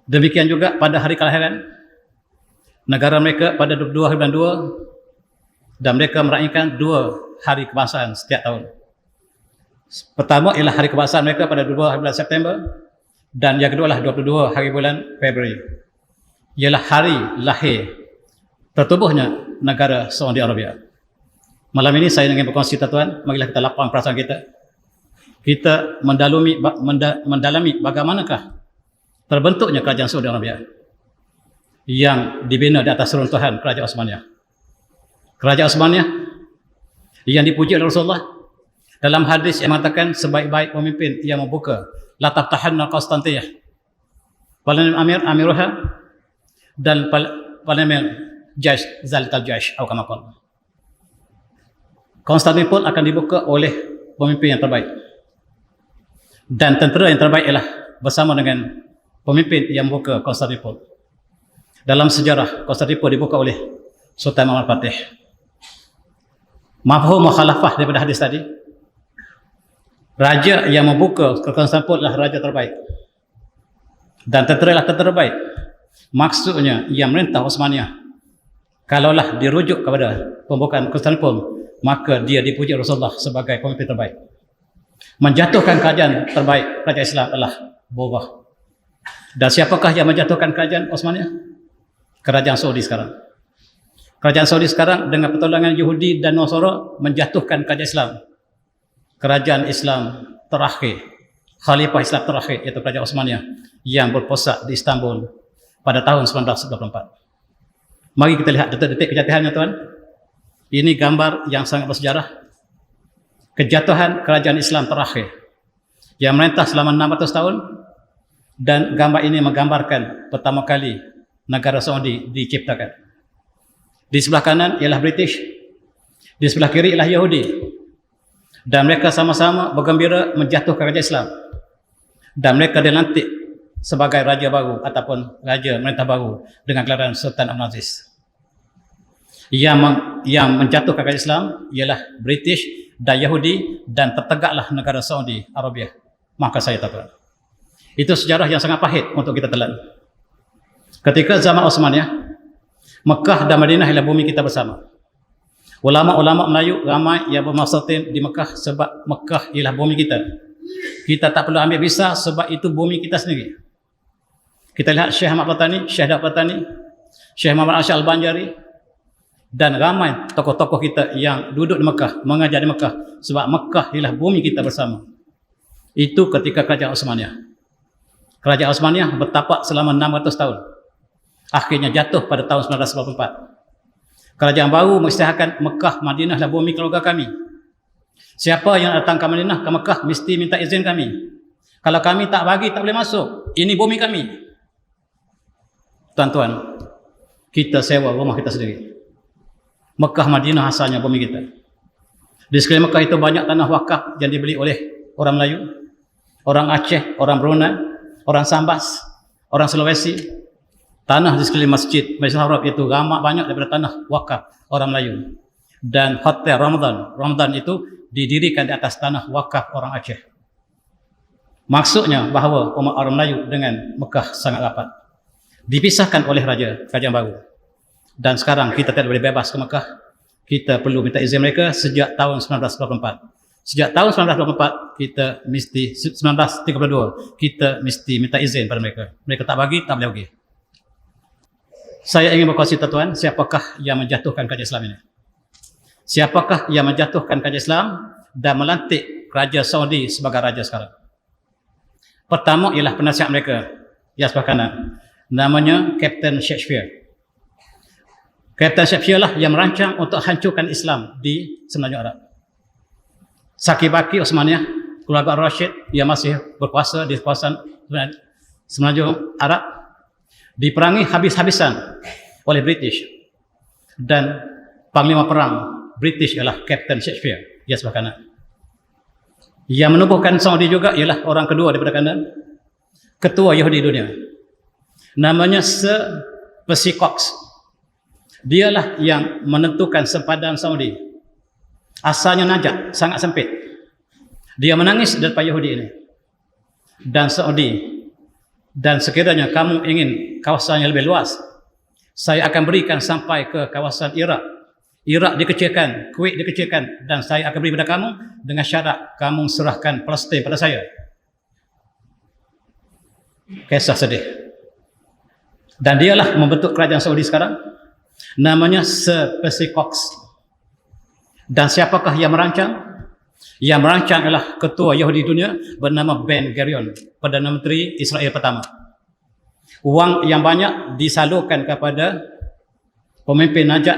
Demikian juga pada hari kelahiran negara mereka pada 22 hari bulan 2, dan mereka merayakan 2 hari kebangsaan setiap tahun. Pertama ialah hari kebangsaan mereka pada 2 hari bulan September, dan yang kedua adalah 22 hari bulan Februari. Ialah hari lahir tertubuhnya negara Saudi Arabia. Malam ini saya ingin berkongsi tuan, marilah kita lapang perasaan kita. Kita mendalami bagaimanakah terbentuknya kerajaan Saudi Arabia yang dibina di atas runtuhan kerajaan Osmaniyah. Kerajaan Osmaniyah yang dipuji oleh Rasulullah dalam hadis yang mengatakan sebaik-baik pemimpin yang membuka la taftahanna Konstantiniyah, Parlemen Amir Amiruha, dan Parlemen Jaish Zalital Jaish atau kama qala. Konstantinopel akan dibuka oleh pemimpin yang terbaik, dan tentera yang terbaik ialah bersama dengan pemimpin yang membuka Konstantinopel. Dalam sejarah, Konstantinopel dibuka oleh Sultan Muhammad Fatih. Mafhum mukhalafah daripada hadis tadi, raja yang membuka Konstantinopel adalah raja terbaik, dan tentera adalah tentera terbaik. Maksudnya yang merintah Osmaniyah, kalaulah dirujuk kepada pembukaan Konstantinopel, maka dia dipuji Rasulullah sebagai pemimpin terbaik. Menjatuhkan kerajaan terbaik, kerajaan Islam adalah Bobah. Dan siapakah yang menjatuhkan kerajaan Osmaniyah? Kerajaan Saudi sekarang. Kerajaan Saudi sekarang dengan pertolongan Yahudi dan Nasara menjatuhkan kerajaan Islam. Kerajaan Islam terakhir, Khalifah Islam terakhir, iaitu kerajaan Osmaniyah yang berpusat di Istanbul pada tahun 1994. Mari kita lihat detik-detik kejatuhannya tuan. Ini gambar yang sangat bersejarah. Kejatuhan kerajaan Islam terakhir yang merintah selama 600 tahun, dan gambar ini menggambarkan pertama kali negara Saudi diciptakan. Di sebelah kanan ialah British, di sebelah kiri ialah Yahudi, dan mereka sama-sama bergembira menjatuhkan kerajaan Islam, dan mereka dilantik sebagai raja baru ataupun raja merintah baru dengan gelaran Sultan Abdul Aziz. Yang menjatuhkan kerajaan Islam ialah British dan Yahudi, dan tertegaklah negara Saudi Arabia. Maka saya tahu itu sejarah yang sangat pahit untuk kita telan. Ketika zaman Osmaniyah, Mekah dan Madinah ialah bumi kita bersama. Ulama-ulama Melayu ramai yang bermaksudin di Mekah sebab Mekah ialah bumi kita. Kita tak perlu ambil visa sebab itu bumi kita sendiri. Kita lihat Syekh Ahmad Platani, Syekh Dak Platani, Syekh Muhammad Asy'ar Al-Banjari, dan ramai tokoh-tokoh kita yang duduk di Mekah, mengajar di Mekah, sebab Mekah ialah bumi kita bersama. Itu ketika kerajaan Osmaniyah. Kerajaan Osmaniyah bertapak selama 600 tahun. Akhirnya jatuh pada tahun 1994. Kerajaan baru mengisytiharkan Mekah, Madinah adalah bumi keluarga kami. Siapa yang datang ke Madinah, ke Mekah, mesti minta izin kami. Kalau kami tak bagi, tak boleh masuk. Ini bumi kami. Tuan-tuan, kita sewa rumah kita sendiri. Mekah, Madinah asalnya bumi kita. Di sekeliling Mekah itu banyak tanah wakaf yang dibeli oleh orang Melayu, orang Aceh, orang Brunei, orang Sambas, orang Sulawesi. Tanah di sekeliling masjid Masjidil Haram itu ramai banyak daripada tanah wakaf orang Melayu. Dan hotel Ramadan itu didirikan di atas tanah wakaf orang Aceh. Maksudnya bahawa umat orang Melayu dengan Mekah sangat rapat. Dipisahkan oleh raja kerajaan baru. Dan sekarang kita tidak boleh bebas ke Mekah. Kita perlu minta izin mereka sejak tahun 1994. Sejak tahun 1924 kita mesti 1932 kita mesti minta izin pada mereka. Mereka tak bagi, tak boleh pergi. Saya ingin berkongsi tuan, siapakah yang menjatuhkan kerajaan Islam ini? Siapakah yang menjatuhkan kerajaan Islam dan melantik Raja Saudi sebagai raja sekarang? Pertama ialah penasihat mereka yang sebelah kanan. Namanya Kapten Shakespeare. Kapten Shakespeare lah yang merancang untuk hancurkan Islam di Semenanjung Arab. Saki-baki Osmaniyah, keluarga Rashid yang masih berkuasa di kawasan Semenanjung Arab diperangi habis-habisan oleh British, dan panglima perang British ialah Kapten Shakespeare yang sebelah kanan. Yang menubuhkan Saudi juga ialah orang kedua daripada kanan, ketua Yahudi dunia, namanya Sir Percy Cox. Dialah yang menentukan sempadan Saudi. Asalnya Najat, sangat sempit. Dia menangis daripada Yahudi ini dan Saudi. Dan sekiranya kamu ingin kawasan yang lebih luas, saya akan berikan sampai ke kawasan Iraq. Iraq dikecilkan, Kuwait dikecilkan, dan saya akan beri pada kamu dengan syarat kamu serahkan Palestin pada saya. Kisah sedih. Dan dialah membentuk kerajaan Saudi sekarang. Namanya Sir Percy Cox. Dan siapakah yang merancang? Yang merancang adalah ketua Yahudi dunia bernama Ben Gurion, Perdana Menteri Israel pertama. Wang yang banyak disalurkan kepada pemimpin Najat,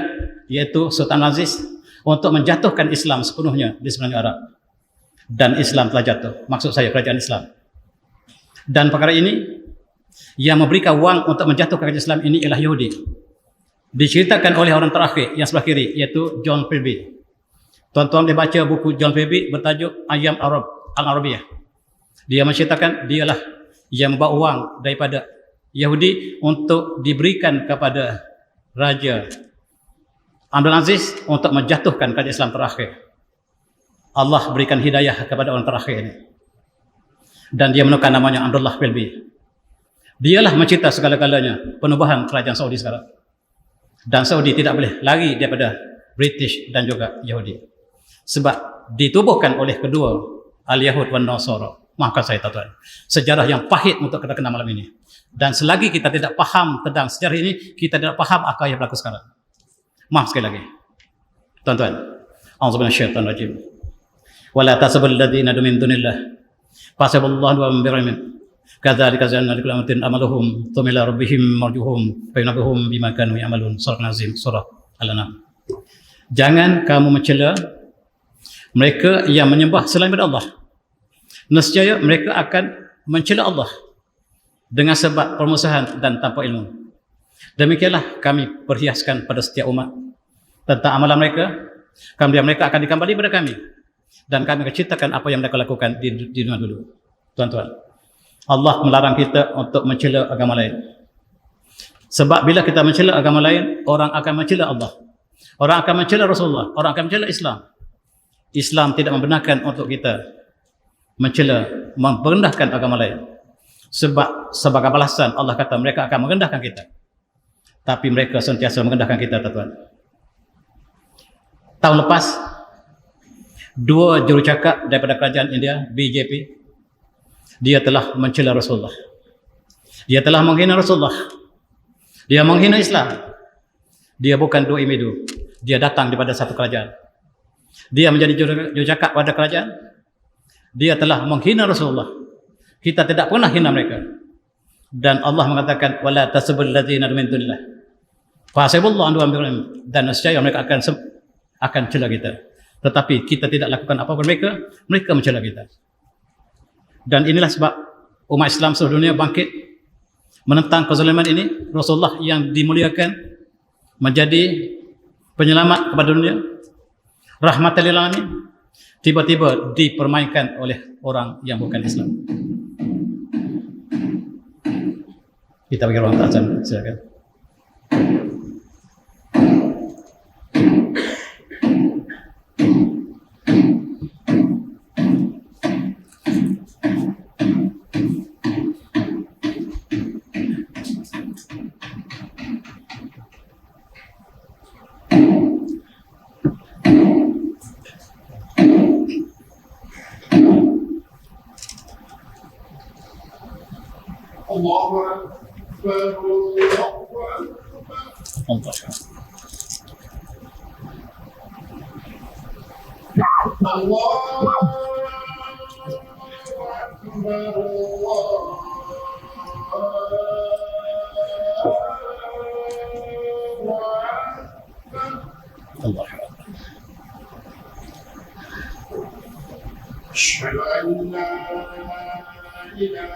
iaitu Sultan Aziz, untuk menjatuhkan Islam sepenuhnya di Semenanjung Arab. Dan Islam telah jatuh. Maksud saya kerajaan Islam. Dan perkara ini yang memberikan wang untuk menjatuhkan kerajaan Islam ini ialah Yahudi. Diceritakan oleh orang terakhir yang sebelah kiri, iaitu John Philby. Tuan-tuan boleh baca buku John Philby bertajuk Ayam Al-Arabiyah. Dia menceritakan dialah yang membawa wang daripada Yahudi untuk diberikan kepada Raja Abdul Aziz untuk menjatuhkan kerajaan Islam terakhir. Allah berikan hidayah kepada orang terakhir ini. Dan dia menukar namanya Abdullah Philby. Dialah mencipta segala-galanya penubuhan kerajaan Saudi sekarang. Dan Saudi tidak boleh lari daripada British dan juga Yahudi. Sebab ditubuhkan oleh kedua Al-Yahud dan Nasara. Maafkan saya tuan-tuan. Sejarah yang pahit untuk kita kenal malam ini. Dan selagi kita tidak faham tentang sejarah ini, kita tidak faham apa yang berlaku sekarang. Maaf sekali lagi. Tuan-tuan. A'udzubillahi minasyaitonir rajim. Wala tasabul ladzina min dunillah. Fasaballahu wa birahim. Kadzalika zayyana likulli ummatin amaluhum thumma ila rabbihim marjuhum fa yunabbihuhum bima kanu ya'malun. Surah Nazim, surah Al-An'am. Jangan kamu mencela mereka yang menyembah selain daripada Allah. Nescaya mereka akan mencela Allah dengan sebab permusuhan dan tanpa ilmu. Demikianlah kami perhiaskan pada setiap umat tentang amalan mereka. Kemudian mereka akan dikembali kepada kami. Dan kami akan ceritakan apa yang mereka lakukan di dunia dulu. Tuan-tuan, Allah melarang kita untuk mencela agama lain. Sebab bila kita mencela agama lain, orang akan mencela Allah. Orang akan mencela Rasulullah. Orang akan mencela Islam. Islam tidak membenarkan untuk kita mencela, merendahkan agama lain. Sebab sebagai balasan Allah kata mereka akan merendahkan kita. Tapi mereka sentiasa merendahkan kita, tuan-tuan. Tahun lepas, dua jurucakap daripada kerajaan India, BJP, dia telah mencela Rasulullah. Dia telah menghina Rasulullah. Dia menghina Islam. Dia bukan dua individu. Dia datang daripada satu kerajaan. Dia menjadi jurucakap pada kerajaan. Dia telah menghina Rasulullah. Kita tidak pernah hina mereka. Dan Allah mengatakan wala tasbul ladzina min dunillah. Fasibullahu an wa dan nescaya mereka akan cela kita. Tetapi kita tidak lakukan apa-apa mereka mencela kita. Dan inilah sebab umat Islam seluruh dunia bangkit menentang kezaliman ini. Rasulullah yang dimuliakan menjadi penyelamat kepada dunia, rahmatan lil alamin, tiba-tiba dipermainkan oleh orang yang bukan Islam. Kita bagi ruang ta'zim, silakan. Allah. أشهد أن لا إله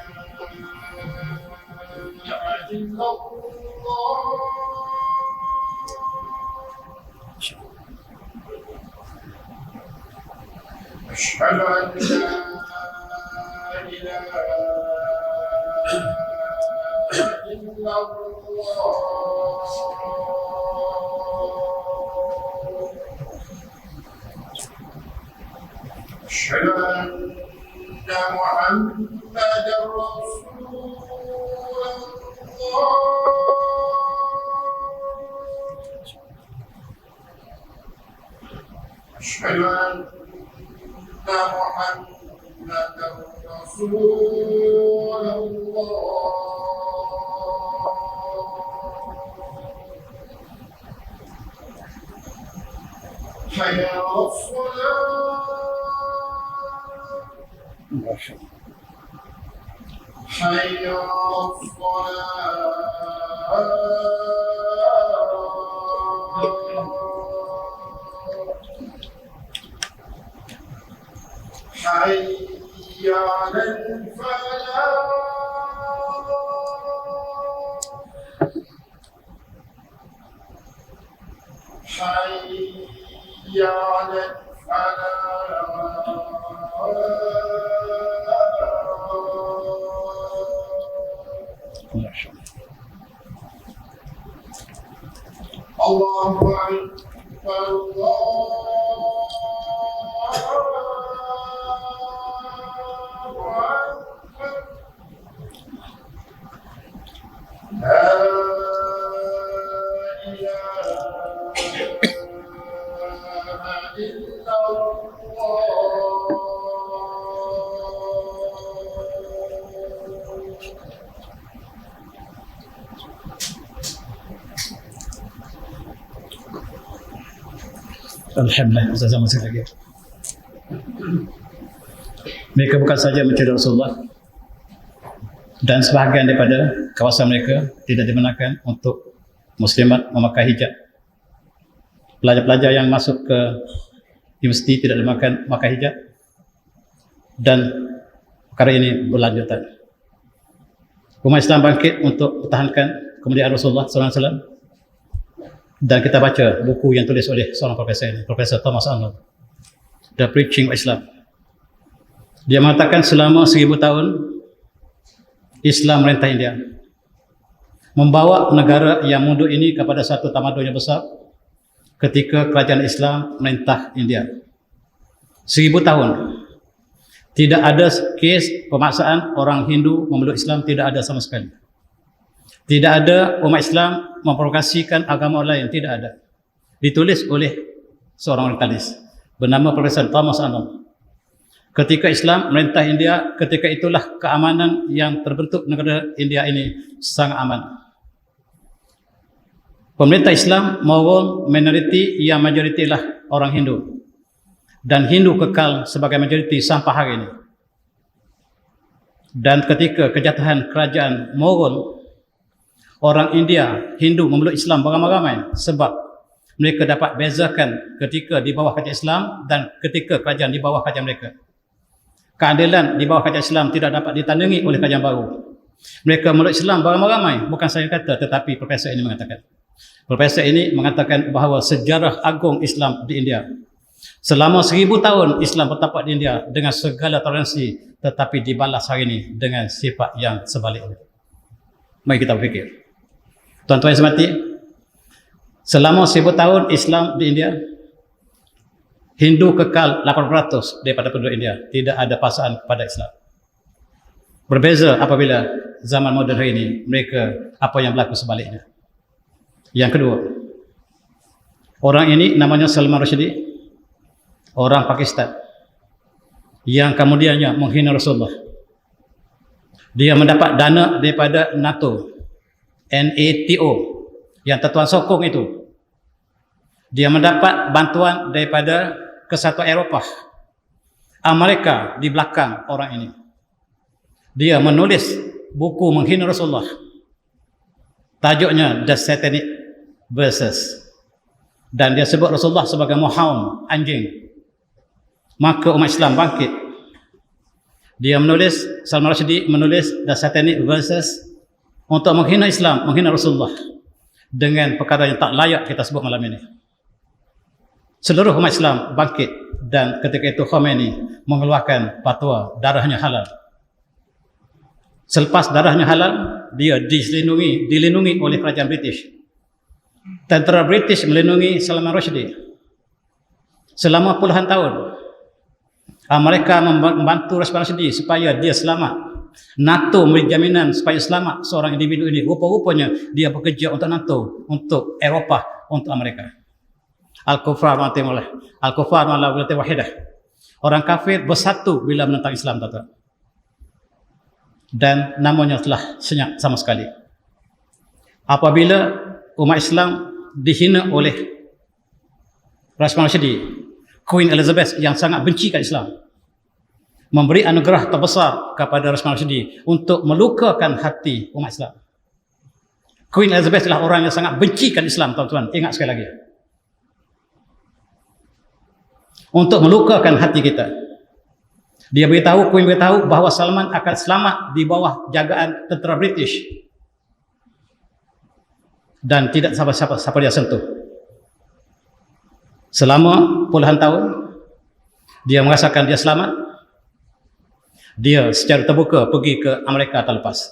إلا الله أشهد أن لا إله إلا الله أشهد أن محمدا رسول الله أشهد أن محمدا رسول الله حي على الصلاة حي على الصلاة حي على الفلاح حي على الفلاح الله أكبر الله أكبر لا إله إلا Alhamdulillah, Ustazah masih lagi. Mereka bukan saja mencuri Rasulullah, dan sebahagian daripada kawasan mereka tidak dibenarkan untuk muslimat memakai hijab. Pelajar-pelajar yang masuk ke universiti tidak dibenarkan memakai hijab, dan perkara ini berlanjutan. Umat Islam bangkit untuk pertahankan kemuliaan Rasulullah SAW. Dan kita baca buku yang tulis oleh seorang profesor ini, Profesor Thomas Arnold, The Preaching of Islam. Dia mengatakan selama 1000 tahun Islam merintah India, membawa negara yang mundur ini kepada satu tamadun yang besar ketika kerajaan Islam merintah India. 1000 tahun tidak ada kes pemaksaan orang Hindu memeluk Islam, tidak ada sama sekali. Tidak ada umat Islam memprovokasikan agama lain, tidak ada. Ditulis oleh seorang orientalis bernama Profesor Thomas Arnold. Ketika Islam merintah India, ketika itulah keamanan yang terbentuk negara India ini sangat aman. Pemerintah Islam maupun minoriti yang majoriti lah orang Hindu, dan Hindu kekal sebagai majoriti sampai hari ini. Dan ketika kejatuhan kerajaan Mughal, orang India, Hindu memeluk Islam beramai-ramai sebab mereka dapat bezakan ketika di bawah kerajaan Islam dan ketika kerajaan di bawah kerajaan mereka. Keadilan di bawah kerajaan Islam tidak dapat ditandingi oleh kerajaan baru. Mereka memeluk Islam beramai-ramai, bukan saya kata, tetapi profesor ini mengatakan. Profesor ini mengatakan bahawa sejarah agung Islam di India, selama 1000 tahun Islam bertapak di India dengan segala toleransi, tetapi dibalas hari ini dengan sifat yang sebaliknya. Mari kita berfikir. Tuan-tuan yang semati, selama 1000 tahun Islam di India, Hindu kekal 8% daripada penduduk India, tidak ada paksaan kepada Islam. Berbeza apabila zaman moden hari ini, mereka apa yang berlaku sebaliknya. Yang kedua, orang ini namanya Salman Rushdie, orang Pakistan, yang kemudiannya menghina Rasulullah. Dia mendapat dana daripada NATO, yang Tuan sokong itu. Dia mendapat bantuan daripada Kesatuan Eropah Amerika di belakang orang ini. Dia menulis buku menghina Rasulullah. Tajuknya The Satanic Verses. Dan dia sebut Rasulullah sebagai Muhammad, anjing. Maka umat Islam bangkit. Dia menulis, Salman Rushdie menulis The Satanic Verses untuk menghina Islam, menghina Rasulullah dengan perkara yang tak layak kita sebut malam ini. Seluruh umat Islam bangkit dan ketika itu Khomeini mengeluarkan fatwa darahnya halal. Selepas darahnya halal, dia dilindungi oleh kerajaan British. Tentera British melindungi Salman Rushdie selama puluhan tahun. Mereka membantu Salman Rushdie supaya dia selamat. NATO memberi jaminan supaya selamat seorang individu ini. Rupa-rupanya dia bekerja untuk NATO, untuk Eropah, untuk Amerika. Al-Kufar ma'atimullah. Al-Kufar ma'ala wahidah. Orang kafir bersatu bila menentang Islam, tuan-tuan. Dan namanya telah senyap sama sekali. Apabila umat Islam dihina oleh Salman Rushdie, Queen Elizabeth yang sangat bencikan Islam, memberi anugerah terbesar kepada Salman Rushdie untuk melukakan hati umat Islam. Queen Elizabeth adalah orang yang sangat bencikan Islam, tuan-tuan. Ingat sekali lagi. Untuk melukakan hati kita. Dia beritahu, Queen beritahu bahawa Salman akan selamat di bawah jagaan tentera British. Dan tidak siapa dia sentuh. Selama puluhan tahun, dia merasakan dia selamat. Dia secara terbuka pergi ke Amerika terlepas.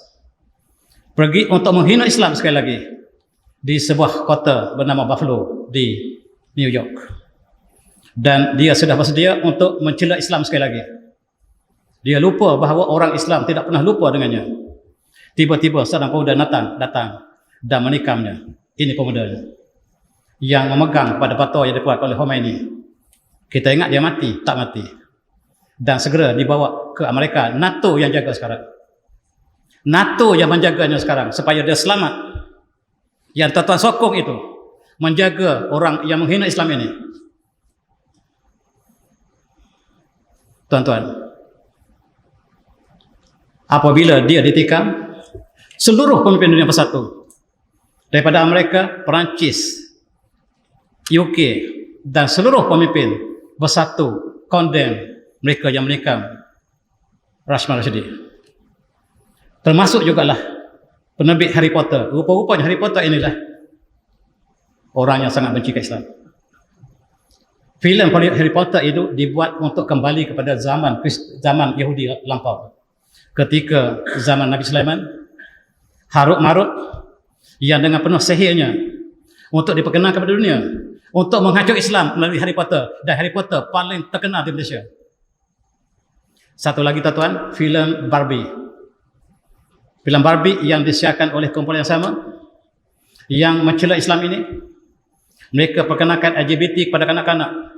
Pergi untuk menghina Islam sekali lagi. Di sebuah kota bernama Buffalo di New York. Dan dia sudah bersedia untuk mencela Islam sekali lagi. Dia lupa bahawa orang Islam tidak pernah lupa dengannya. Tiba-tiba seorang pemuda datang dan menikamnya. Ini pemudanya yang memegang pada fatwa yang dikeluarkan oleh Khomeini. Kita ingat dia mati, tak mati. Dan segera dibawa ke Amerika. NATO yang jaga sekarang. NATO yang menjaganya sekarang supaya dia selamat. Yang tuan-tuan sokong itu menjaga orang yang menghina Islam ini. Tuan-tuan, apabila dia ditikam, seluruh pemimpin dunia bersatu. Daripada Amerika, Perancis, UK dan seluruh pemimpin bersatu condemn mereka yang menikam Salman Rushdie. Termasuk jugalah penerbit Harry Potter. Rupa-rupanya Harry Potter inilah orang yang sangat benci ke Islam. Filem Harry Potter itu dibuat untuk kembali kepada zaman Yahudi lampau. Ketika zaman Nabi Sulaiman, Harut-Marut yang dengan penuh sihirnya untuk diperkenalkan kepada dunia, untuk menghancurkan Islam melalui Harry Potter. Dan Harry Potter paling terkenal di Malaysia. Satu lagi tuan-tuan, filem Barbie. Filem Barbie yang disiarkan oleh kumpulan yang sama, yang mencela Islam ini. Mereka perkenalkan LGBT kepada kanak-kanak.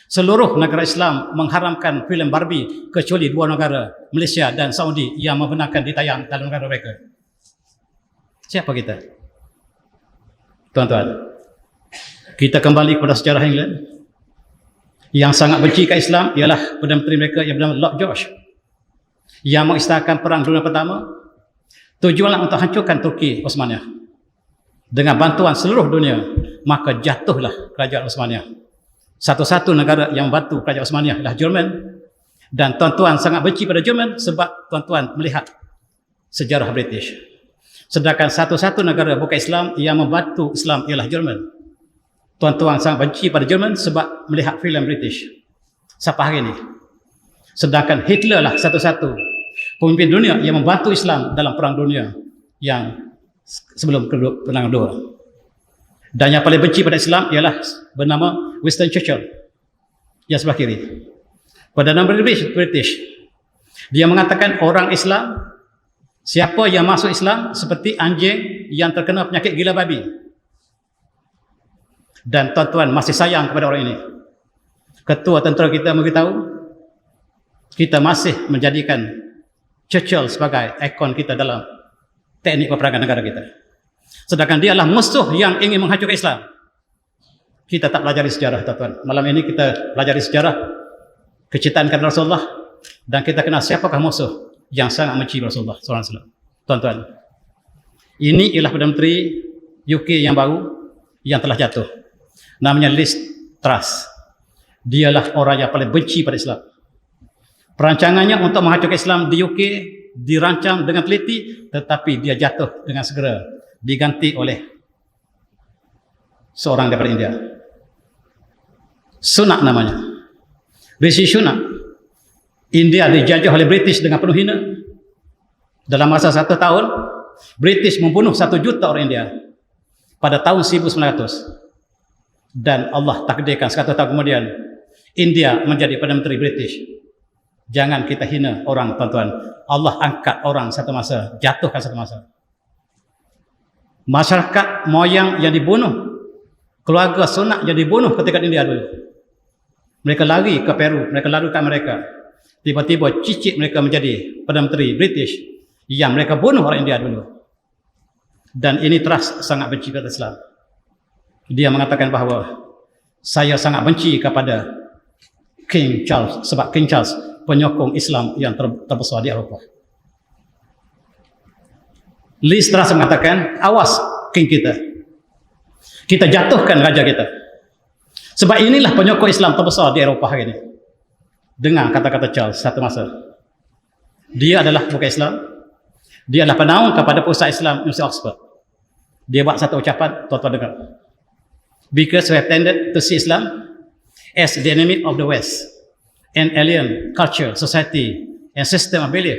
Seluruh negara Islam mengharamkan filem Barbie kecuali dua negara, Malaysia dan Saudi, yang membenarkan ditayang dalam negara mereka. Siapa kita? Tuan-tuan, kita kembali kepada sejarah England. Yang sangat benci ke Islam ialah Perdana Menteri mereka yang bernama Lord George, yang mengisytiharkan Perang Dunia Pertama. Tujuanlah untuk hancurkan Turki Osmaniyah. Dengan bantuan seluruh dunia, maka jatuhlah kerajaan Osmaniyah. Satu-satu negara yang membantu kerajaan Osmaniyah adalah Jerman. Dan tuan-tuan sangat benci pada Jerman sebab tuan-tuan melihat sejarah British. Sedangkan satu-satu negara bukan Islam yang membantu Islam ialah Jerman. Tuan-tuan sangat benci pada Jerman sebab melihat filem British sampai hari ini. Sedangkan Hitler lah satu-satu pemimpin dunia yang membantu Islam dalam perang dunia yang sebelum Perang Kedua. Dan yang paling benci pada Islam ialah bernama Winston Churchill yang sebelah kiri. Perdana Menteri British, dia mengatakan orang Islam, siapa yang masuk Islam seperti anjing yang terkena penyakit gila babi. Dan tuan-tuan masih sayang kepada orang ini. Ketua tentera kita memberitahu, kita masih menjadikan Churchill sebagai ikon kita dalam teknik peperangan negara kita. Sedangkan dia adalah musuh yang ingin menghancurkan Islam. Kita tak pelajari sejarah, tuan-tuan. Malam ini kita pelajari sejarah kecintaan kepada Rasulullah, dan kita kenal siapakah musuh yang sangat membenci Rasulullah SAW. Tuan-tuan, ini ialah Perdana Menteri UK yang baru yang telah jatuh. Namanya Liz Truss. Dialah orang yang paling benci pada Islam. Perancangannya untuk menghancurkan Islam di UK dirancang dengan teliti, tetapi dia jatuh dengan segera, diganti oleh seorang daripada India. Sunak namanya, Rishi Sunak. India dijajah oleh British dengan penuh hina. Dalam masa 1 tahun, British membunuh 1 juta orang India pada tahun 1900. Dan Allah takdirkan 1 tahun kemudian India menjadi Perdana Menteri British. Jangan kita hina orang, tuan-tuan. Allah angkat orang satu masa, jatuhkan satu masa. Masyarakat moyang yang dibunuh, keluarga Sunak yang dibunuh ketika India dulu. Mereka lari ke Peru, mereka lari ke Amerika. Tiba-tiba cicit mereka menjadi Perdana Menteri British yang mereka bunuh orang India dulu. Dan ini Truss sangat benci kepada Islam. Dia mengatakan bahawa saya sangat benci kepada King Charles, sebab King Charles penyokong Islam yang terbesar di Eropah. Liz Truss mengatakan, awas King kita, kita jatuhkan raja kita. Sebab inilah penyokong Islam terbesar di Eropah hari ini. Dengar kata-kata Charles satu masa. Dia adalah bukan Islam. Dia adalah penaung kepada pusat Islam University Oxford. Dia buat satu ucapan, tuan-tuan dengar. Because we have tended to see Islam as the enemy of the West, an alien culture, society, and system of belief.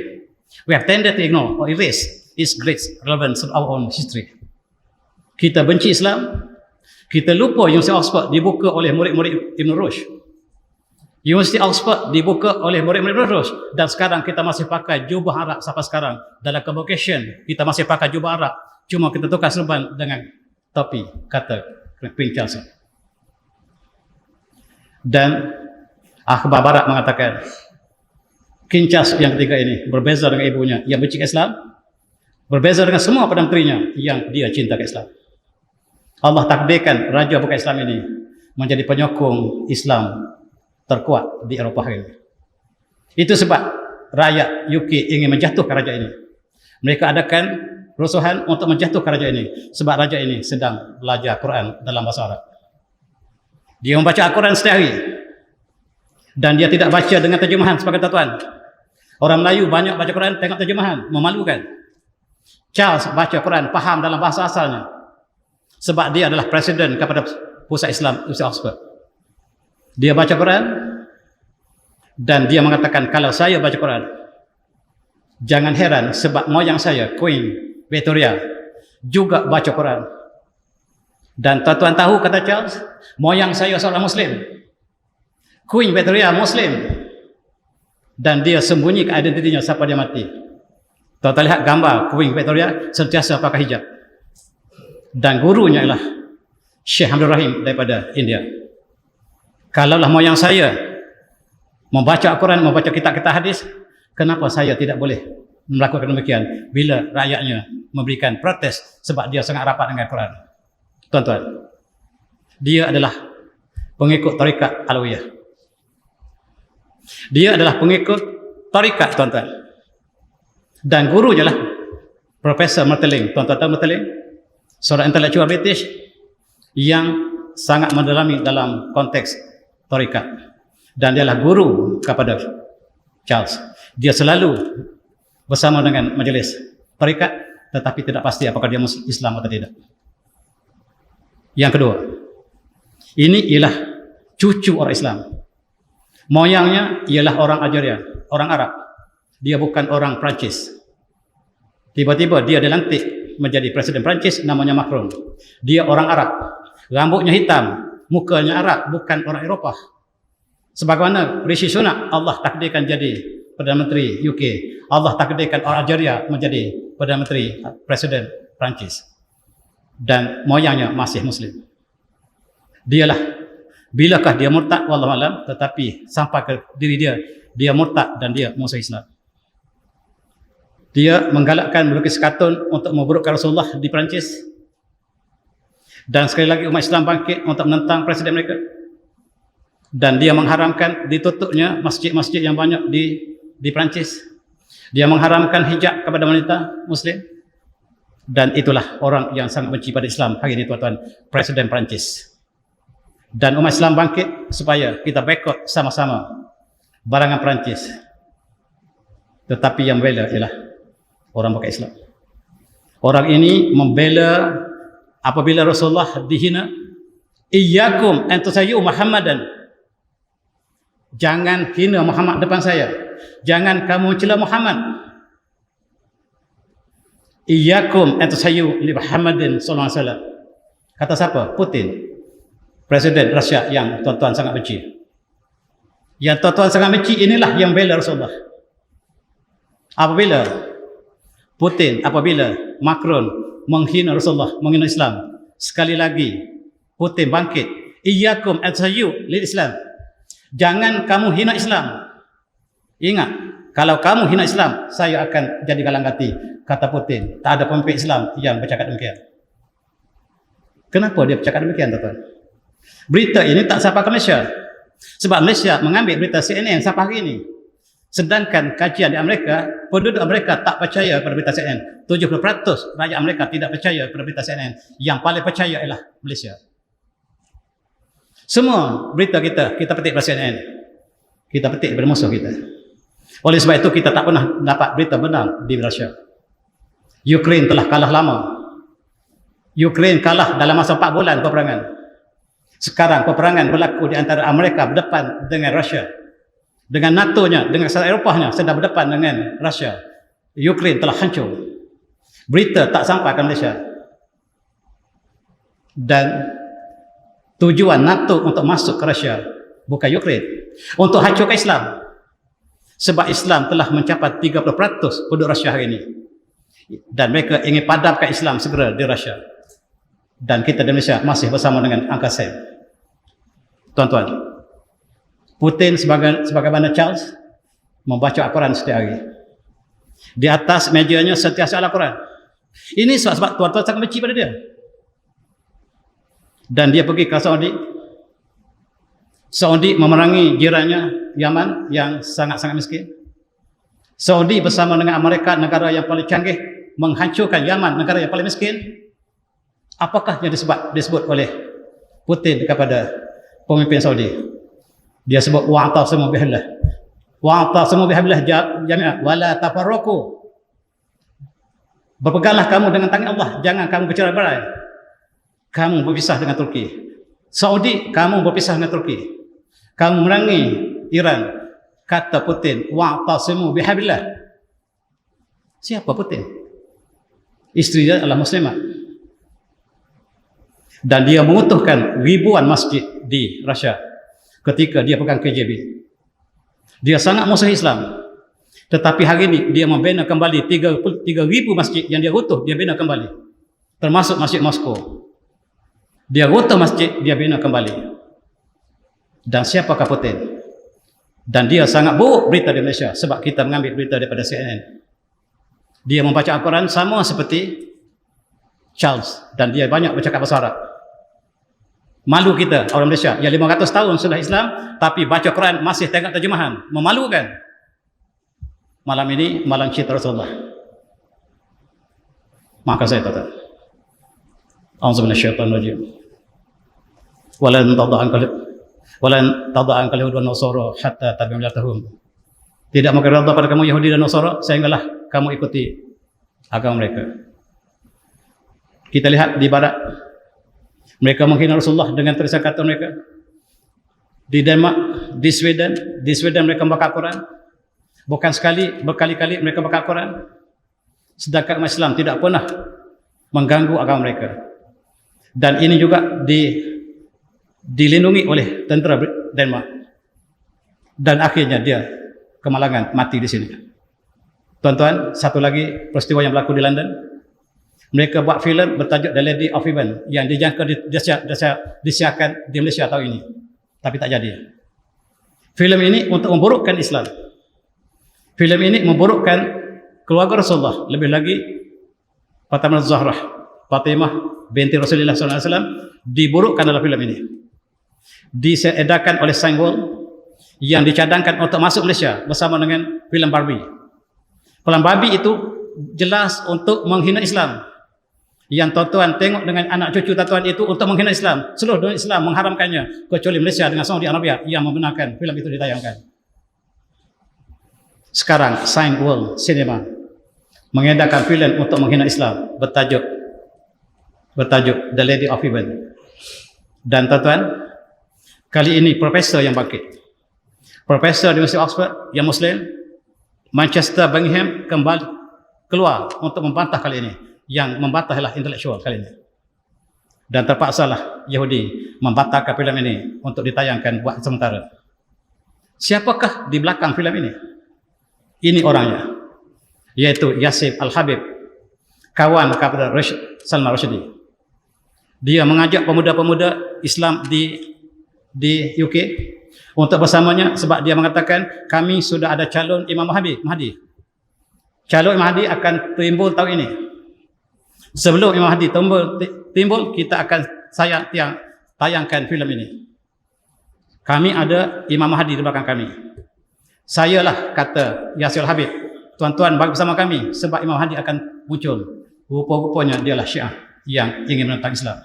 We have tended to ignore or erase its great relevance of our own history. Kita benci Islam. Kita lupa University Oxford dibuka oleh murid-murid Ibn Rushd. University Oxford dibuka oleh murid-murid Ibn Rushd. Dan sekarang kita masih pakai jubah Arab sampai sekarang. Dalam convocation, kita masih pakai jubah Arab. Cuma kita tukar serban dengan topi, kata King Charles. Dan akhbar Barat mengatakan King Charles yang ketiga ini berbeza dengan ibunya yang benci Islam, berbeza dengan semua Perdana Menterinya yang dia cinta ke Islam. Allah takdirkan raja bukan Islam ini menjadi penyokong Islam terkuat di Eropah ini. Itu sebab rakyat UK ingin menjatuhkan raja ini. Mereka adakan rusuhan untuk menjatuhkan raja ini sebab raja ini sedang belajar Quran dalam bahasa Arab. Dia membaca Al-Quran setiap hari dan dia tidak baca dengan terjemahan sebagai tuan-tuan. Orang Melayu banyak baca Quran tengok terjemahan, memalukan. Charles baca Quran faham dalam bahasa asalnya sebab dia adalah presiden kepada pusat Islam University Oxford. Dia baca Quran dan dia mengatakan, kalau saya baca Quran, jangan heran sebab moyang saya Queen Victoria juga baca Quran. Dan tuan-tuan tahu, kata Charles, moyang saya seorang Muslim, Queen Victoria Muslim, dan dia sembunyi identitinya sampai dia mati. Tuan-tuan lihat gambar Queen Victoria sentiasa pakai hijab. Dan gurunya ialah Syekh Abdul Rahim daripada India. Kalaulah moyang saya membaca Al-Quran, membaca kitab-kitab hadis, kenapa saya tidak boleh melakukan demikian bila rakyatnya memberikan protes sebab dia sangat rapat dengan Al-Quran? Tuan-tuan, dia adalah pengikut tarikat Alawiyah. Dia adalah pengikut tarikat, tuan-tuan. Dan gurunya lah Profesor Marteling. Tuan-tuan tahu Marteling? Seorang intelektual British yang sangat mendalami dalam konteks tarikat. Dan dia adalah guru kepada Charles. Dia selalu bersama dengan majlis tarikat, tetapi tidak pasti apakah dia Islam atau tidak. Yang kedua, ini ialah cucu orang Islam. Moyangnya ialah orang Algeria, orang Arab. Dia bukan orang Perancis. Tiba-tiba dia dilantik menjadi presiden Perancis, namanya Macron. Dia orang Arab, rambutnya hitam, mukanya Arab, bukan orang Eropah. Sebagaimana Rishi Sunak, Allah takdirkan jadi Perdana Menteri UK. Allah takdirkan orang Algeria menjadi Perdana Menteri Presiden Perancis. Dan moyangnya masih Muslim. Dialah, bilakah dia murtad, wallahualam, tetapi sampai ke diri dia murtad dan dia musuh Islam. Dia menggalakkan melukis kartun untuk memburukkan Rasulullah di Perancis. Dan sekali lagi umat Islam bangkit untuk menentang presiden mereka. Dan dia mengharamkan ditutupnya masjid-masjid yang banyak di Perancis. Dia mengharamkan hijab kepada wanita Muslim. Dan itulah orang yang sangat benci pada Islam hari ini, tuan-tuan, Presiden Perancis. Dan umat Islam bangkit supaya kita boikot sama-sama barangan Perancis. Tetapi yang membela ialah orang bukan Islam. Orang ini membela apabila Rasulullah dihina, iyyakum an tusayyu Muhammadan. Jangan hina Muhammad depan saya. Jangan kamu cela Muhammad. Iyyakum an tusayyu li Muhammadin sallallahu alaihi wasallam. Kata siapa? Putin. Presiden Rusia yang tuan-tuan sangat benci. Yang tuan-tuan sangat benci inilah yang bela Rasulullah. Apabila Putin, apabila Macron menghina Rasulullah, menghina Islam, sekali lagi Putin bangkit, iyyakum an tusayyu lil Islam. Jangan kamu hina Islam. Ingat, kalau kamu hina Islam, saya akan jadi galang hati, kata Putin. Tak ada pemimpin Islam yang bercakap demikian. Kenapa dia bercakap demikian, tuan-tuan? Berita ini tak sampai ke Malaysia. Sebab Malaysia mengambil berita CNN sampai hari ini. Sedangkan kajian di Amerika, penduduk Amerika tak percaya pada berita CNN. 70% rakyat Amerika tidak percaya pada berita CNN. Yang paling percaya ialah Malaysia. Semua berita kita petik dari CNN. Kita petik dari musuh kita. Oleh sebab itu kita tak pernah dapat berita benar di Rusia. Ukraine telah kalah lama. Ukraine kalah dalam masa 4 bulan peperangan. Sekarang peperangan berlaku di antara Amerika berdepan dengan Rusia. Dengan NATO-nya, dengan Sekutu Eropahnya sedang berdepan dengan Rusia. Ukraine telah hancur. Berita tak sampai ke Malaysia. Dan tujuan NATO untuk masuk ke Rusia bukan Ukraine, untuk hancurkan Islam. Sebab Islam telah mencapai 30% penduduk Rusia hari ini. Dan mereka ingin padamkan Islam segera di Rusia. Dan kita di Malaysia masih bersama dengan Uncle Sam. Tuan-tuan, Putin sebagaimana Charles membaca Al-Quran setiap hari. Di atas mejanya sentiasa Al-Quran. Ini sebab tuan-tuan sangat benci pada dia. Dan dia pergi ke Saudi. Saudi memerangi jirannya Yaman yang sangat-sangat miskin. Saudi bersama dengan Amerika, negara yang paling canggih, menghancurkan Yaman, negara yang paling miskin. Apakah yang disebut oleh Putin kepada pemimpin Saudi? Dia sebut wa'tasimu bihablillah. Wa'tasimu bihablillah jami'an wala tafarraqu. Berpeganglah kamu dengan tangan Allah, jangan kamu bercerai-berai. Kamu berpisah dengan Turki. Saudi, kamu berpisah dengan Turki. Kamu merangi Iran. Kata Putin, wa'tasimu bihablillah. Siapa Putin? Isteri dia adalah muslimah. Dan dia mengutuhkan ribuan masjid di Rusia ketika dia pegang KGB. Dia sangat musuh Islam. Tetapi hari ini dia membina kembali 3,000 masjid yang dia utuh, dia bina kembali. Termasuk Masjid Moskow. Dia utuh masjid, dia bina kembali. Dan siapakah Putin? Dan dia sangat buruk berita di Malaysia sebab kita mengambil berita daripada CNN. Dia membaca Al-Quran sama seperti Charles dan dia banyak bercakap bahasa Arab. Malu kita orang Malaysia yang 500 tahun sudah Islam tapi baca Quran masih tengok terjemahan. Memalukan. Malam ini malam cinta Rasulullah. Maka saya kata, A'udzubillahi minasyaitonir rajim. Walan tada'an kal yahud wan nasara hatta tabi'u millatahum. Tidak maka redha pada kamu Yahudi dan Nasara sehinggalah kamu ikuti agama mereka. Kita lihat di barat, mereka menghina Rasulullah dengan tulisan kata mereka. Di Denmark, di Sweden mereka membakar Quran. Bukan sekali, berkali-kali mereka bakar Quran. Sedangkan umat Islam tidak pernah mengganggu agama mereka. Dan ini juga dilindungi oleh tentera Denmark. Dan akhirnya dia kemalangan, mati di sini. Tuan-tuan, satu lagi peristiwa yang berlaku di London. Mereka buat filem bertajuk The Lady of Heaven yang dijangka disiarkan di Malaysia tahun ini. Tapi tak jadi. Filem ini untuk memburukkan Islam. Filem ini memburukkan keluarga Rasulullah. Lebih lagi Fatimah Zahra, Fatimah binti Rasulullah SAW diburukkan dalam filem ini. Diedarkan oleh Sign World yang dicadangkan untuk masuk Malaysia bersama dengan filem Barbie. Filem Barbie itu jelas untuk menghina Islam. Yang tuan-tuan tengok dengan anak cucu tuan-tuan itu untuk menghina Islam. Seluruh dunia Islam mengharamkannya, kecuali Malaysia dengan Saudi Arabia yang membenarkan filem itu ditayangkan. Sekarang Sign World Cinema mengedarkan filem untuk menghina Islam bertajuk The Lady of Heaven. Dan tuan-tuan, kali ini profesor yang bangkit. Profesor di University of Oxford yang Muslim, Manchester, Birmingham kembali keluar untuk membantah kali ini. Yang membantah ialah intelektual kali ini. Dan terpaksalah Yahudi membatalkan filem ini untuk ditayangkan buat sementara. Siapakah di belakang filem ini? Ini orangnya, yaitu Yasif Al-Habib, kawan kepada Salman Rushdie. Dia mengajak pemuda-pemuda Islam di UK untuk bersamanya sebab dia mengatakan kami sudah ada calon Imam Mahdi. Calon Imam Mahdi akan timbul tahun ini. Sebelum Imam Mahdi timbul, kita akan tayangkan filem ini. Kami ada Imam Mahdi di belakang kami. Sayalah, kata Yasir Habib, tuan-tuan bagi bersama kami sebab Imam Mahdi akan muncul. Rupa-rupanya dialah Syiah yang ingin menentang Islam.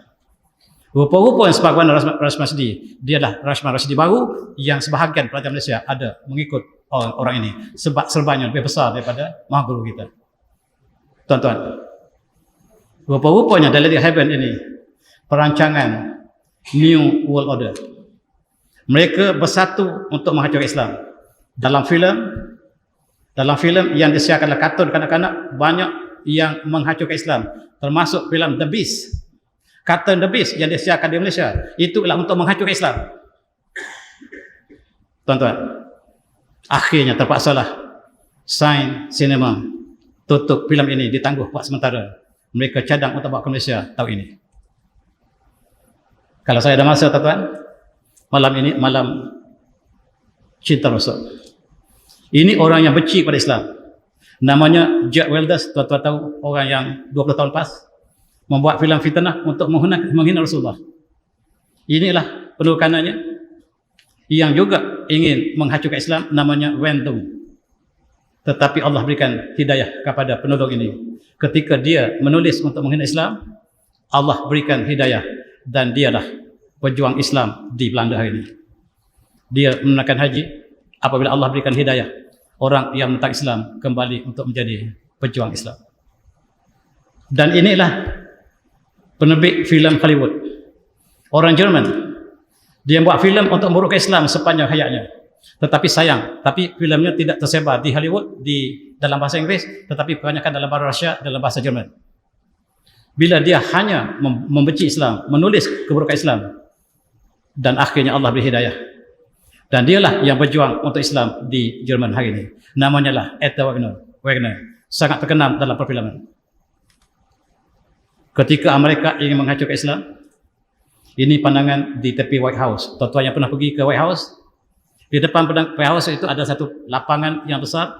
Rupa-rupanya sebagaimana Rashman Rashidi, dialah Rashman Rashidi baru yang sebahagian pelajar Malaysia ada mengikut orang ini sebab serbannya lebih besar daripada mahguru kita. Tuan-tuan, rupa-rupanya The Lady of Heaven ini perancangan New World Order. Mereka bersatu untuk menghancurkan Islam. Dalam filem yang disiarkan oleh kartun kanak-kanak, banyak yang menghancurkan Islam, termasuk filem The Beast. Kartun The Beast yang disiarkan di Malaysia itu ialah untuk menghancurkan Islam. Tuan-tuan, akhirnya terpaksalah Sign Cinema tutup filem ini, ditangguh buat sementara. Mereka cadang untuk bawa ke Malaysia tahun ini. Kalau saya ada masa, tuan-tuan, malam ini malam cinta Rasul. Ini orang yang benci pada Islam. Namanya Jack Welders, tuan-tuan tahu, orang yang 20 tahun lepas membuat filem fitnah untuk menghina Rasulullah. Inilah penukanannya yang juga ingin menghancurkan Islam, namanya Wendung. Tetapi Allah berikan hidayah kepada penolong ini. Ketika dia menulis untuk menghina Islam, Allah berikan hidayah dan dialah pejuang Islam di Belanda hari ini. Dia menunaikan haji apabila Allah berikan hidayah, orang yang menentang Islam kembali untuk menjadi pejuang Islam. Dan inilah penerbit filem Hollywood, orang Jerman. Dia buat filem untuk meroka Islam sepanjang hayatnya. Tetapi sayang, filmnya tidak tersebar di Hollywood dalam bahasa Inggris, tetapi kebanyakan dalam bahasa Rusia, dalam bahasa Jerman. Bila dia hanya membenci Islam, menulis keburukan Islam, dan akhirnya Allah beri hidayah. Dan dialah yang berjuang untuk Islam di Jerman hari ini. Namanya lah Etta Wagner, sangat terkenal dalam perfilman. Ketika Amerika ingin menghancurkan Islam, ini pandangan di tepi White House. Tuan-tuan yang pernah pergi ke White House, di depan White House itu ada satu lapangan yang besar.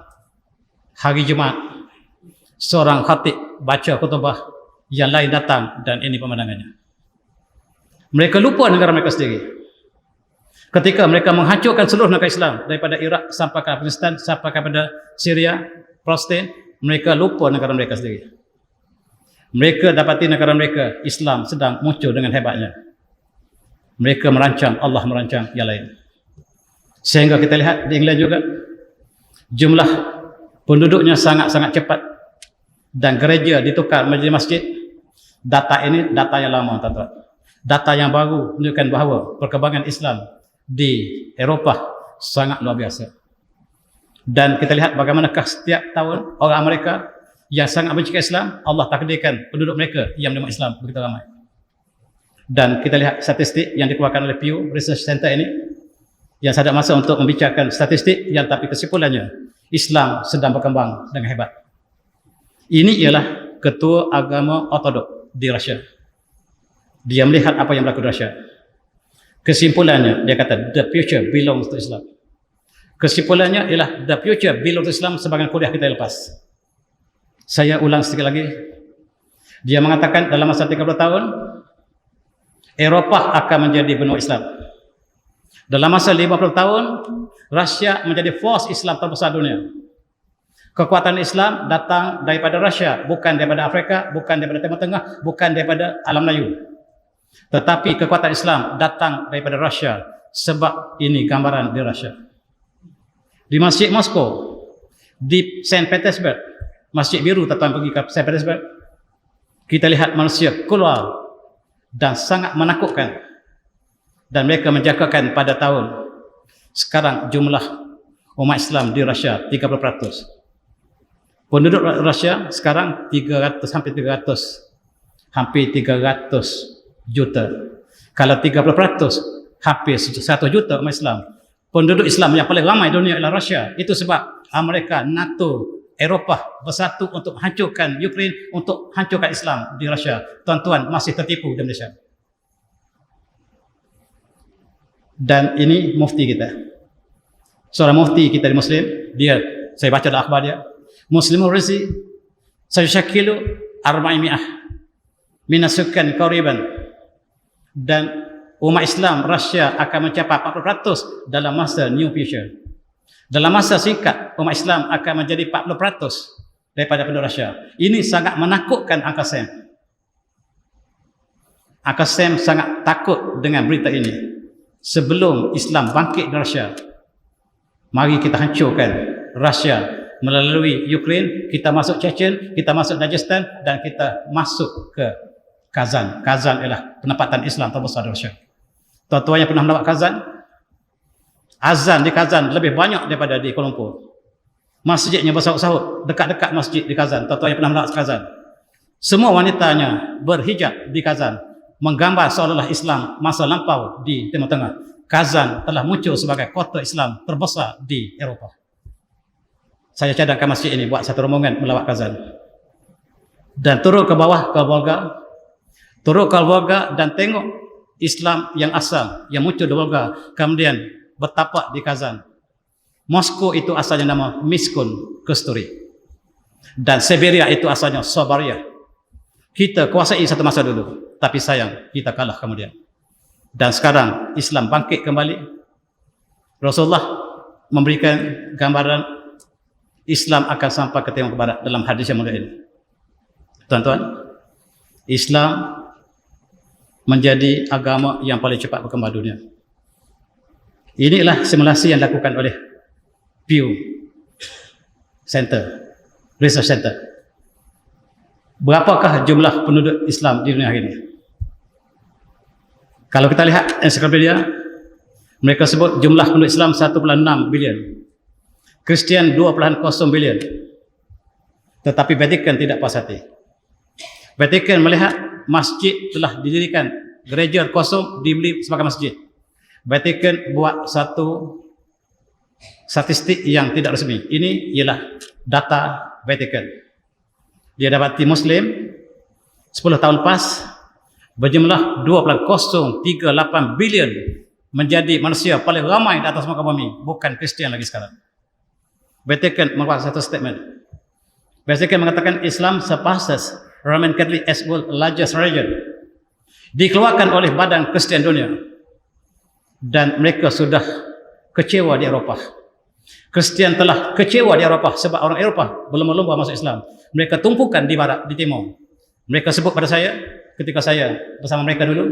Hari Jumaat, seorang khatib baca khutbah, yang lain datang, dan ini pemandangannya. Mereka lupa negara mereka sendiri. Ketika mereka menghancurkan seluruh negara Islam daripada Iraq sampai ke Afghanistan, sampai kepada Syria, Palestin, mereka lupa negara mereka sendiri. Mereka dapati negara mereka Islam sedang muncul dengan hebatnya. Mereka merancang, Allah merancang yang lain. Sehingga kita lihat di England juga, jumlah penduduknya sangat-sangat cepat dan gereja ditukar menjadi masjid. Data ini data yang lama, tuan-tuan. Data yang baru menunjukkan bahawa perkembangan Islam di Eropah sangat luar biasa. Dan kita lihat bagaimanakah setiap tahun orang Amerika yang sangat benci Islam, Allah takdirkan penduduk mereka yang menerima Islam begitu ramai. Dan kita lihat statistik yang dikeluarkan oleh Pew Research Center ini, yang saya ada masa untuk membicarakan statistik yang tapi kesimpulannya Islam sedang berkembang dengan hebat. Ini ialah ketua agama Ortodok di Rusia. Dia melihat apa yang berlaku di Rusia. Kesimpulannya, dia kata the future belongs to Islam. Kesimpulannya ialah the future belongs to Islam sebagai kuliah kita lepas. Saya ulang sekali lagi. Dia mengatakan dalam masa 30 tahun Eropah akan menjadi benua Islam. Dalam masa 50 tahun, Rusia menjadi force Islam terbesar dunia. Kekuatan Islam datang daripada Rusia, bukan daripada Afrika, bukan daripada Timur Tengah, bukan daripada alam Melayu. Tetapi kekuatan Islam datang daripada Rusia, sebab ini gambaran di Rusia. Di Masjid Moskow, di Saint Petersburg, Masjid Biru, tuan pergi ke Saint Petersburg, kita lihat manusia keluar dan sangat menakutkan. Dan mereka menjangkakan pada tahun sekarang jumlah umat Islam di Rusia 30%. Penduduk Rusia sekarang 300, hampir 300 juta. Kalau 30%, hampir 1 juta umat Islam. Penduduk Islam yang paling ramai dunia ialah Rusia. Itu sebab Amerika, NATO, Eropah bersatu untuk hancurkan Ukraine, untuk hancurkan Islam di Rusia. Tuan-tuan masih tertipu di Malaysia. Dan ini mufti kita. Seorang mufti kita di Muslim, dia, saya baca dalam akhbar dia, Muslimul Rizi sayushakilu 400 minasukan qariban, dan umat Islam Rusia akan mencapai 40% dalam masa new future. Dalam masa singkat, umat Islam akan menjadi 40% daripada penduduk Rusia. Ini sangat menakutkan Uncle Sam. Uncle Sam sangat takut dengan berita ini. Sebelum Islam bangkit di Rusia, mari kita hancurkan Rusia melalui Ukraine, kita masuk Chechen, kita masuk Dagestan, dan kita masuk ke Kazan. Kazan ialah penempatan Islam terbesar di Rusia. Tuan-tuan yang pernah melawat Kazan, azan di Kazan lebih banyak daripada di Kuala Lumpur. Masjidnya bersahut-sahut dekat-dekat masjid di Kazan. Tuan-tuan yang pernah melawat Kazan, semua wanitanya berhijab di Kazan, menggambar seolah-olah Islam masa lampau di Timur Tengah. Kazan telah muncul sebagai kota Islam terbesar di Eropah. Saya cadangkan masjid ini buat satu rombongan melawat Kazan. Dan turun ke bawah ke Volga. Turun ke Volga dan tengok Islam yang asal, yang muncul di Volga, kemudian bertapak di Kazan. Moskow itu asalnya nama Miskun Kusturi. Dan Siberia itu asalnya Sobaria. Kita kuasai satu masa dulu, tapi sayang kita kalah kemudian. Dan sekarang Islam bangkit kembali. Rasulullah memberikan gambaran Islam akan sampai ke timur barat dalam hadis yang mulia ini. Tuan-tuan, Islam menjadi agama yang paling cepat berkembang dunia. Inilah simulasi yang dilakukan oleh Pew Center, Research Center. Berapakah jumlah penduduk Islam di dunia hari ini? Kalau kita lihat ensiklopedia, mereka sebut jumlah penduduk Islam 1,6 bilion. Kristian 2,0 bilion. Tetapi Vatikan tidak puas hati. Vatikan melihat masjid telah didirikan, gereja kosong dibeli sebagai masjid. Vatikan buat satu statistik yang tidak resmi. Ini ialah data Vatikan. Dia dapati Muslim 10 tahun lepas berjumlah 2,038 bilion, menjadi manusia paling ramai di atas muka bumi, bukan Kristian lagi sekarang. Vatikan mengeluarkan satu statement. Vatikan mengatakan Islam surpasses Roman Catholic as world largest religion. Dikeluarkan oleh Badan Kristian Dunia. Dan mereka sudah kecewa di Eropah. Kristian telah kecewa di Eropah sebab orang Eropah berlomba-lomba masuk Islam. Mereka tumpukan di barat, di timur. Mereka sebut pada saya, ketika saya bersama mereka dulu,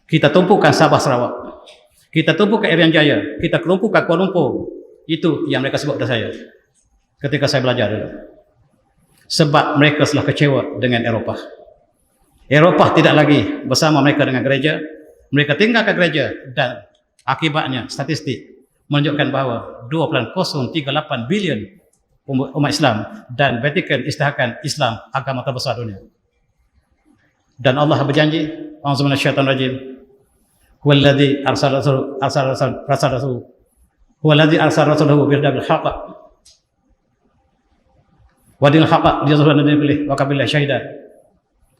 kita tumpukan Sabah Sarawak, kita tumpukan Irian Jaya, kita tumpukan Kuala Lumpur. Itu yang mereka sebut pada saya ketika saya belajar dulu. Sebab mereka telah kecewa dengan Eropah. Eropah tidak lagi bersama mereka dengan gereja. Mereka tinggalkan gereja, dan akibatnya statistik menunjukkan bahawa 2,038 bilion umat Islam, dan Vatikan isytiharkan Islam agama terbesar dunia. Dan Allah berjanji, A'udzu minasyaitonir rajim, huwallazi arsala rasulahu huwallazi arsala rasulahu bil haqq wa dinil haqq liyuzhirahu 'ala dinihi kullihi wa kafa billahi syahida.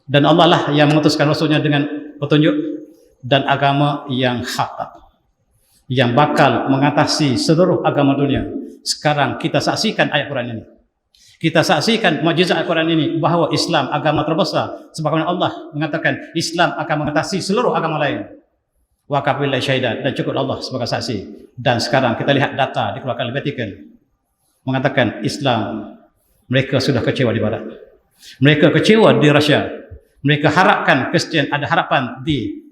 Dan Allah lah yang mengutuskan rasulnya dengan petunjuk dan agama yang hak, yang bakal mengatasi seluruh agama dunia. Sekarang kita saksikan ayat Quran ini. Kita saksikan mukjizat Al-Quran ini, bahawa Islam agama terbesar. Sebagaimana Allah mengatakan Islam akan mengatasi seluruh agama lain. wa kafa billahi syahidan, dan cukup Allah sebagai saksi. Dan sekarang kita lihat data dikeluarkan oleh Vatikan mengatakan Islam, mereka sudah kecewa di barat, mereka kecewa di Rusia, mereka harapkan Kristian ada harapan di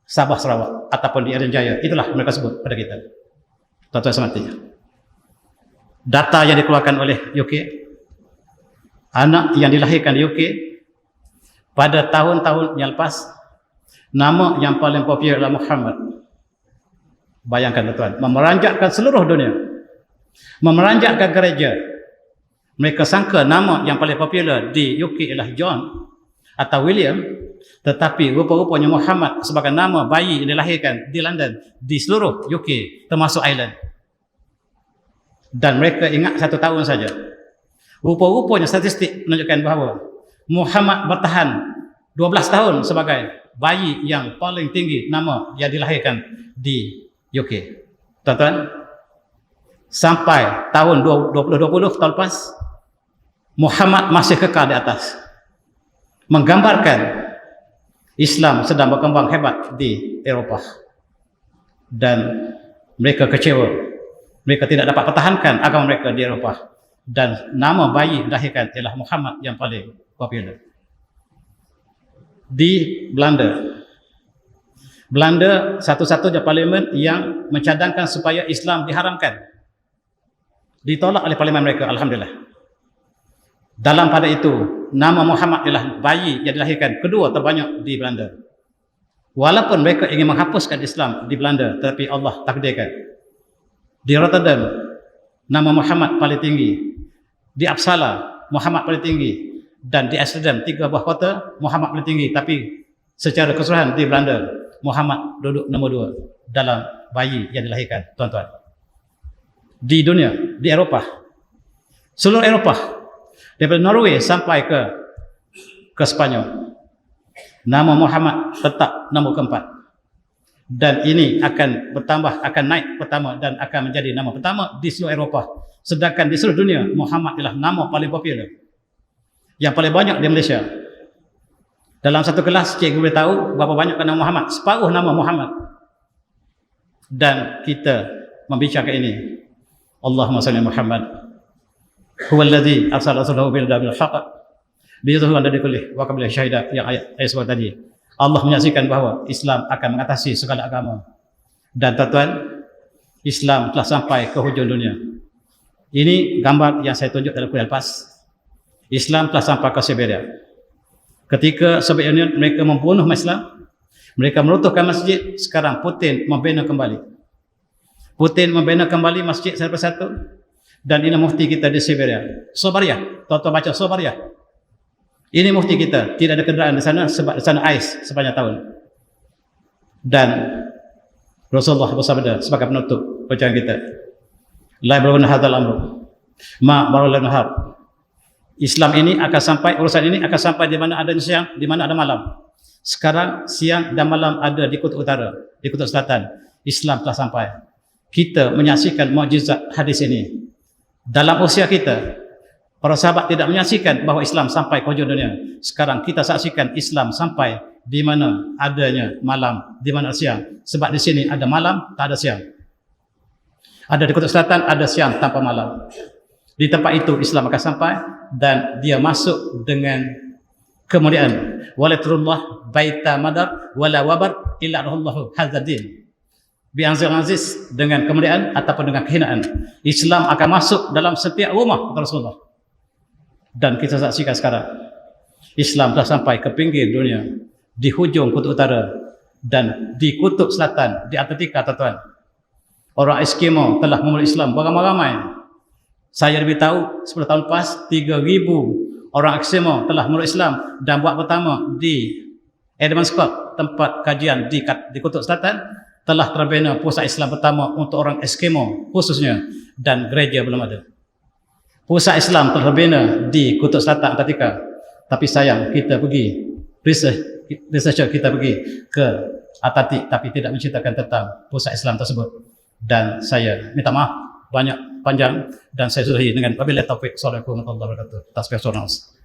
Sabah Sarawak ataupun di Irian Jaya. Itulah mereka sebut pada kita. Tuan-tuan sematinya, data yang dikeluarkan oleh UK, anak yang dilahirkan di UK pada tahun-tahun yang lepas, nama yang paling popular adalah Muhammad. Bayangkan tuan-tuan, memeranjatkan seluruh dunia, memeranjatkan gereja. Mereka sangka nama yang paling popular di UK ialah John atau William, tetapi rupa-rupanya Muhammad sebagai nama bayi yang dilahirkan di London, di seluruh UK termasuk Ireland. Dan mereka ingat 1 tahun saja. Rupa-rupanya statistik menunjukkan bahawa Muhammad bertahan 12 tahun sebagai bayi yang paling tinggi nama yang dilahirkan di UK. Tuan-tuan, sampai tahun 2020 tahun lepas, Muhammad masih kekal di atas, menggambarkan Islam sedang berkembang hebat di Eropah. Dan mereka kecewa, mereka tidak dapat pertahankan agama mereka di Eropah, dan nama bayi dilahirkan ialah Muhammad yang paling popular. Di Belanda satu-satunya parlimen yang mencadangkan supaya Islam diharamkan, ditolak oleh parlimen mereka. Alhamdulillah. Dalam pada itu, nama Muhammad ialah bayi yang dilahirkan kedua terbanyak di Belanda. Walaupun mereka ingin menghapuskan Islam di Belanda, tetapi Allah takdirkan. Di Rotterdam, nama Muhammad paling tinggi. Di Uppsala, Muhammad paling tinggi. Dan di Amsterdam, 3 buah kota, Muhammad paling tinggi. Tapi secara keseluruhan di Belanda, Muhammad duduk nombor 2 dalam bayi yang dilahirkan, tuan-tuan. Di dunia, di Eropah, seluruh Eropah, daripada Norway sampai ke Spanyol, nama Muhammad tetap nombor keempat. Dan ini akan bertambah, akan naik pertama dan akan menjadi nama pertama di seluruh Eropah. Sedangkan di seluruh dunia, Muhammad ialah nama paling popular, yang paling banyak di Malaysia. Dalam satu kelas, cikgu boleh tahu berapa banyak nama Muhammad. Separuh nama Muhammad. Dan kita membicarakan ini. Allahumma salli Muhammad. Huwallazi arsala rasulahu bil huda wal haqq liyudhhirahu 'ala kulli wa qabla syahidah, yang ayat sebelum tadi. Allah menyaksikan bahawa Islam akan mengatasi segala agama. Dan tuan-tuan, Islam telah sampai ke hujung dunia. Ini gambar yang saya tunjuk dalam kuliah lepas. Islam telah sampai ke Siberia. Ketika Soviet Union mereka membunuh Islam, mereka meruntuhkan masjid. Sekarang Putin membina kembali. Putin membina kembali masjid satu persatu. Dan ini mufti kita di Siberia, Sobaria. Tuan-tuan baca Sobaria. Ini mufti kita. Tidak ada kenderaan di sana sebab di sana ais sepanjang tahun. Dan Rasulullah bersabda sebagai penutup bacaan kita, la yablughanna hadzal amru ma barul nahar. Islam ini akan sampai, urusan ini akan sampai di mana ada siang, di mana ada malam. Sekarang siang dan malam ada di kutub utara, di kutub selatan. Islam telah sampai. Kita menyaksikan mukjizat hadis ini. Dalam usia kita, para sahabat tidak menyaksikan bahawa Islam sampai ke hujung dunia. Sekarang kita saksikan Islam sampai di mana adanya malam, di mana siang. Sebab di sini ada malam, tak ada siang. Ada di kutub selatan, ada siang tanpa malam. Di tempat itu Islam akan sampai dan dia masuk dengan kemuliaan. Walaturullah baita madar wala wabar illa rahullahu hadzadin. Bi'anzil aziz, dengan kemuliaan ataupun dengan kehinaan. Islam akan masuk dalam setiap rumah Rasulullah. Dan kita saksikan sekarang Islam telah sampai ke pinggir dunia, di hujung kutub utara dan di kutub selatan, di Antartika, tuan-tuan. Orang Eskimo telah memeluk Islam beramai-ramai. Saya lebih tahu 10 tahun lepas 3,000 orang Eskimo telah memeluk Islam dan buat pertama di Edmundscott, tempat kajian di kutub selatan, telah terbina pusat Islam pertama untuk orang Eskimo khususnya, dan gereja belum ada. Pusat Islam telah terbina di kutub selatan Antartika, tapi sayang kita pergi researcher kita pergi ke Antartik tapi tidak menceritakan tentang pusat Islam tersebut. Dan saya minta maaf banyak panjang dan saya sudahi dengan wabillahi taufiq. Assalamualaikum warahmatullahi wabarakatuh. Tasbih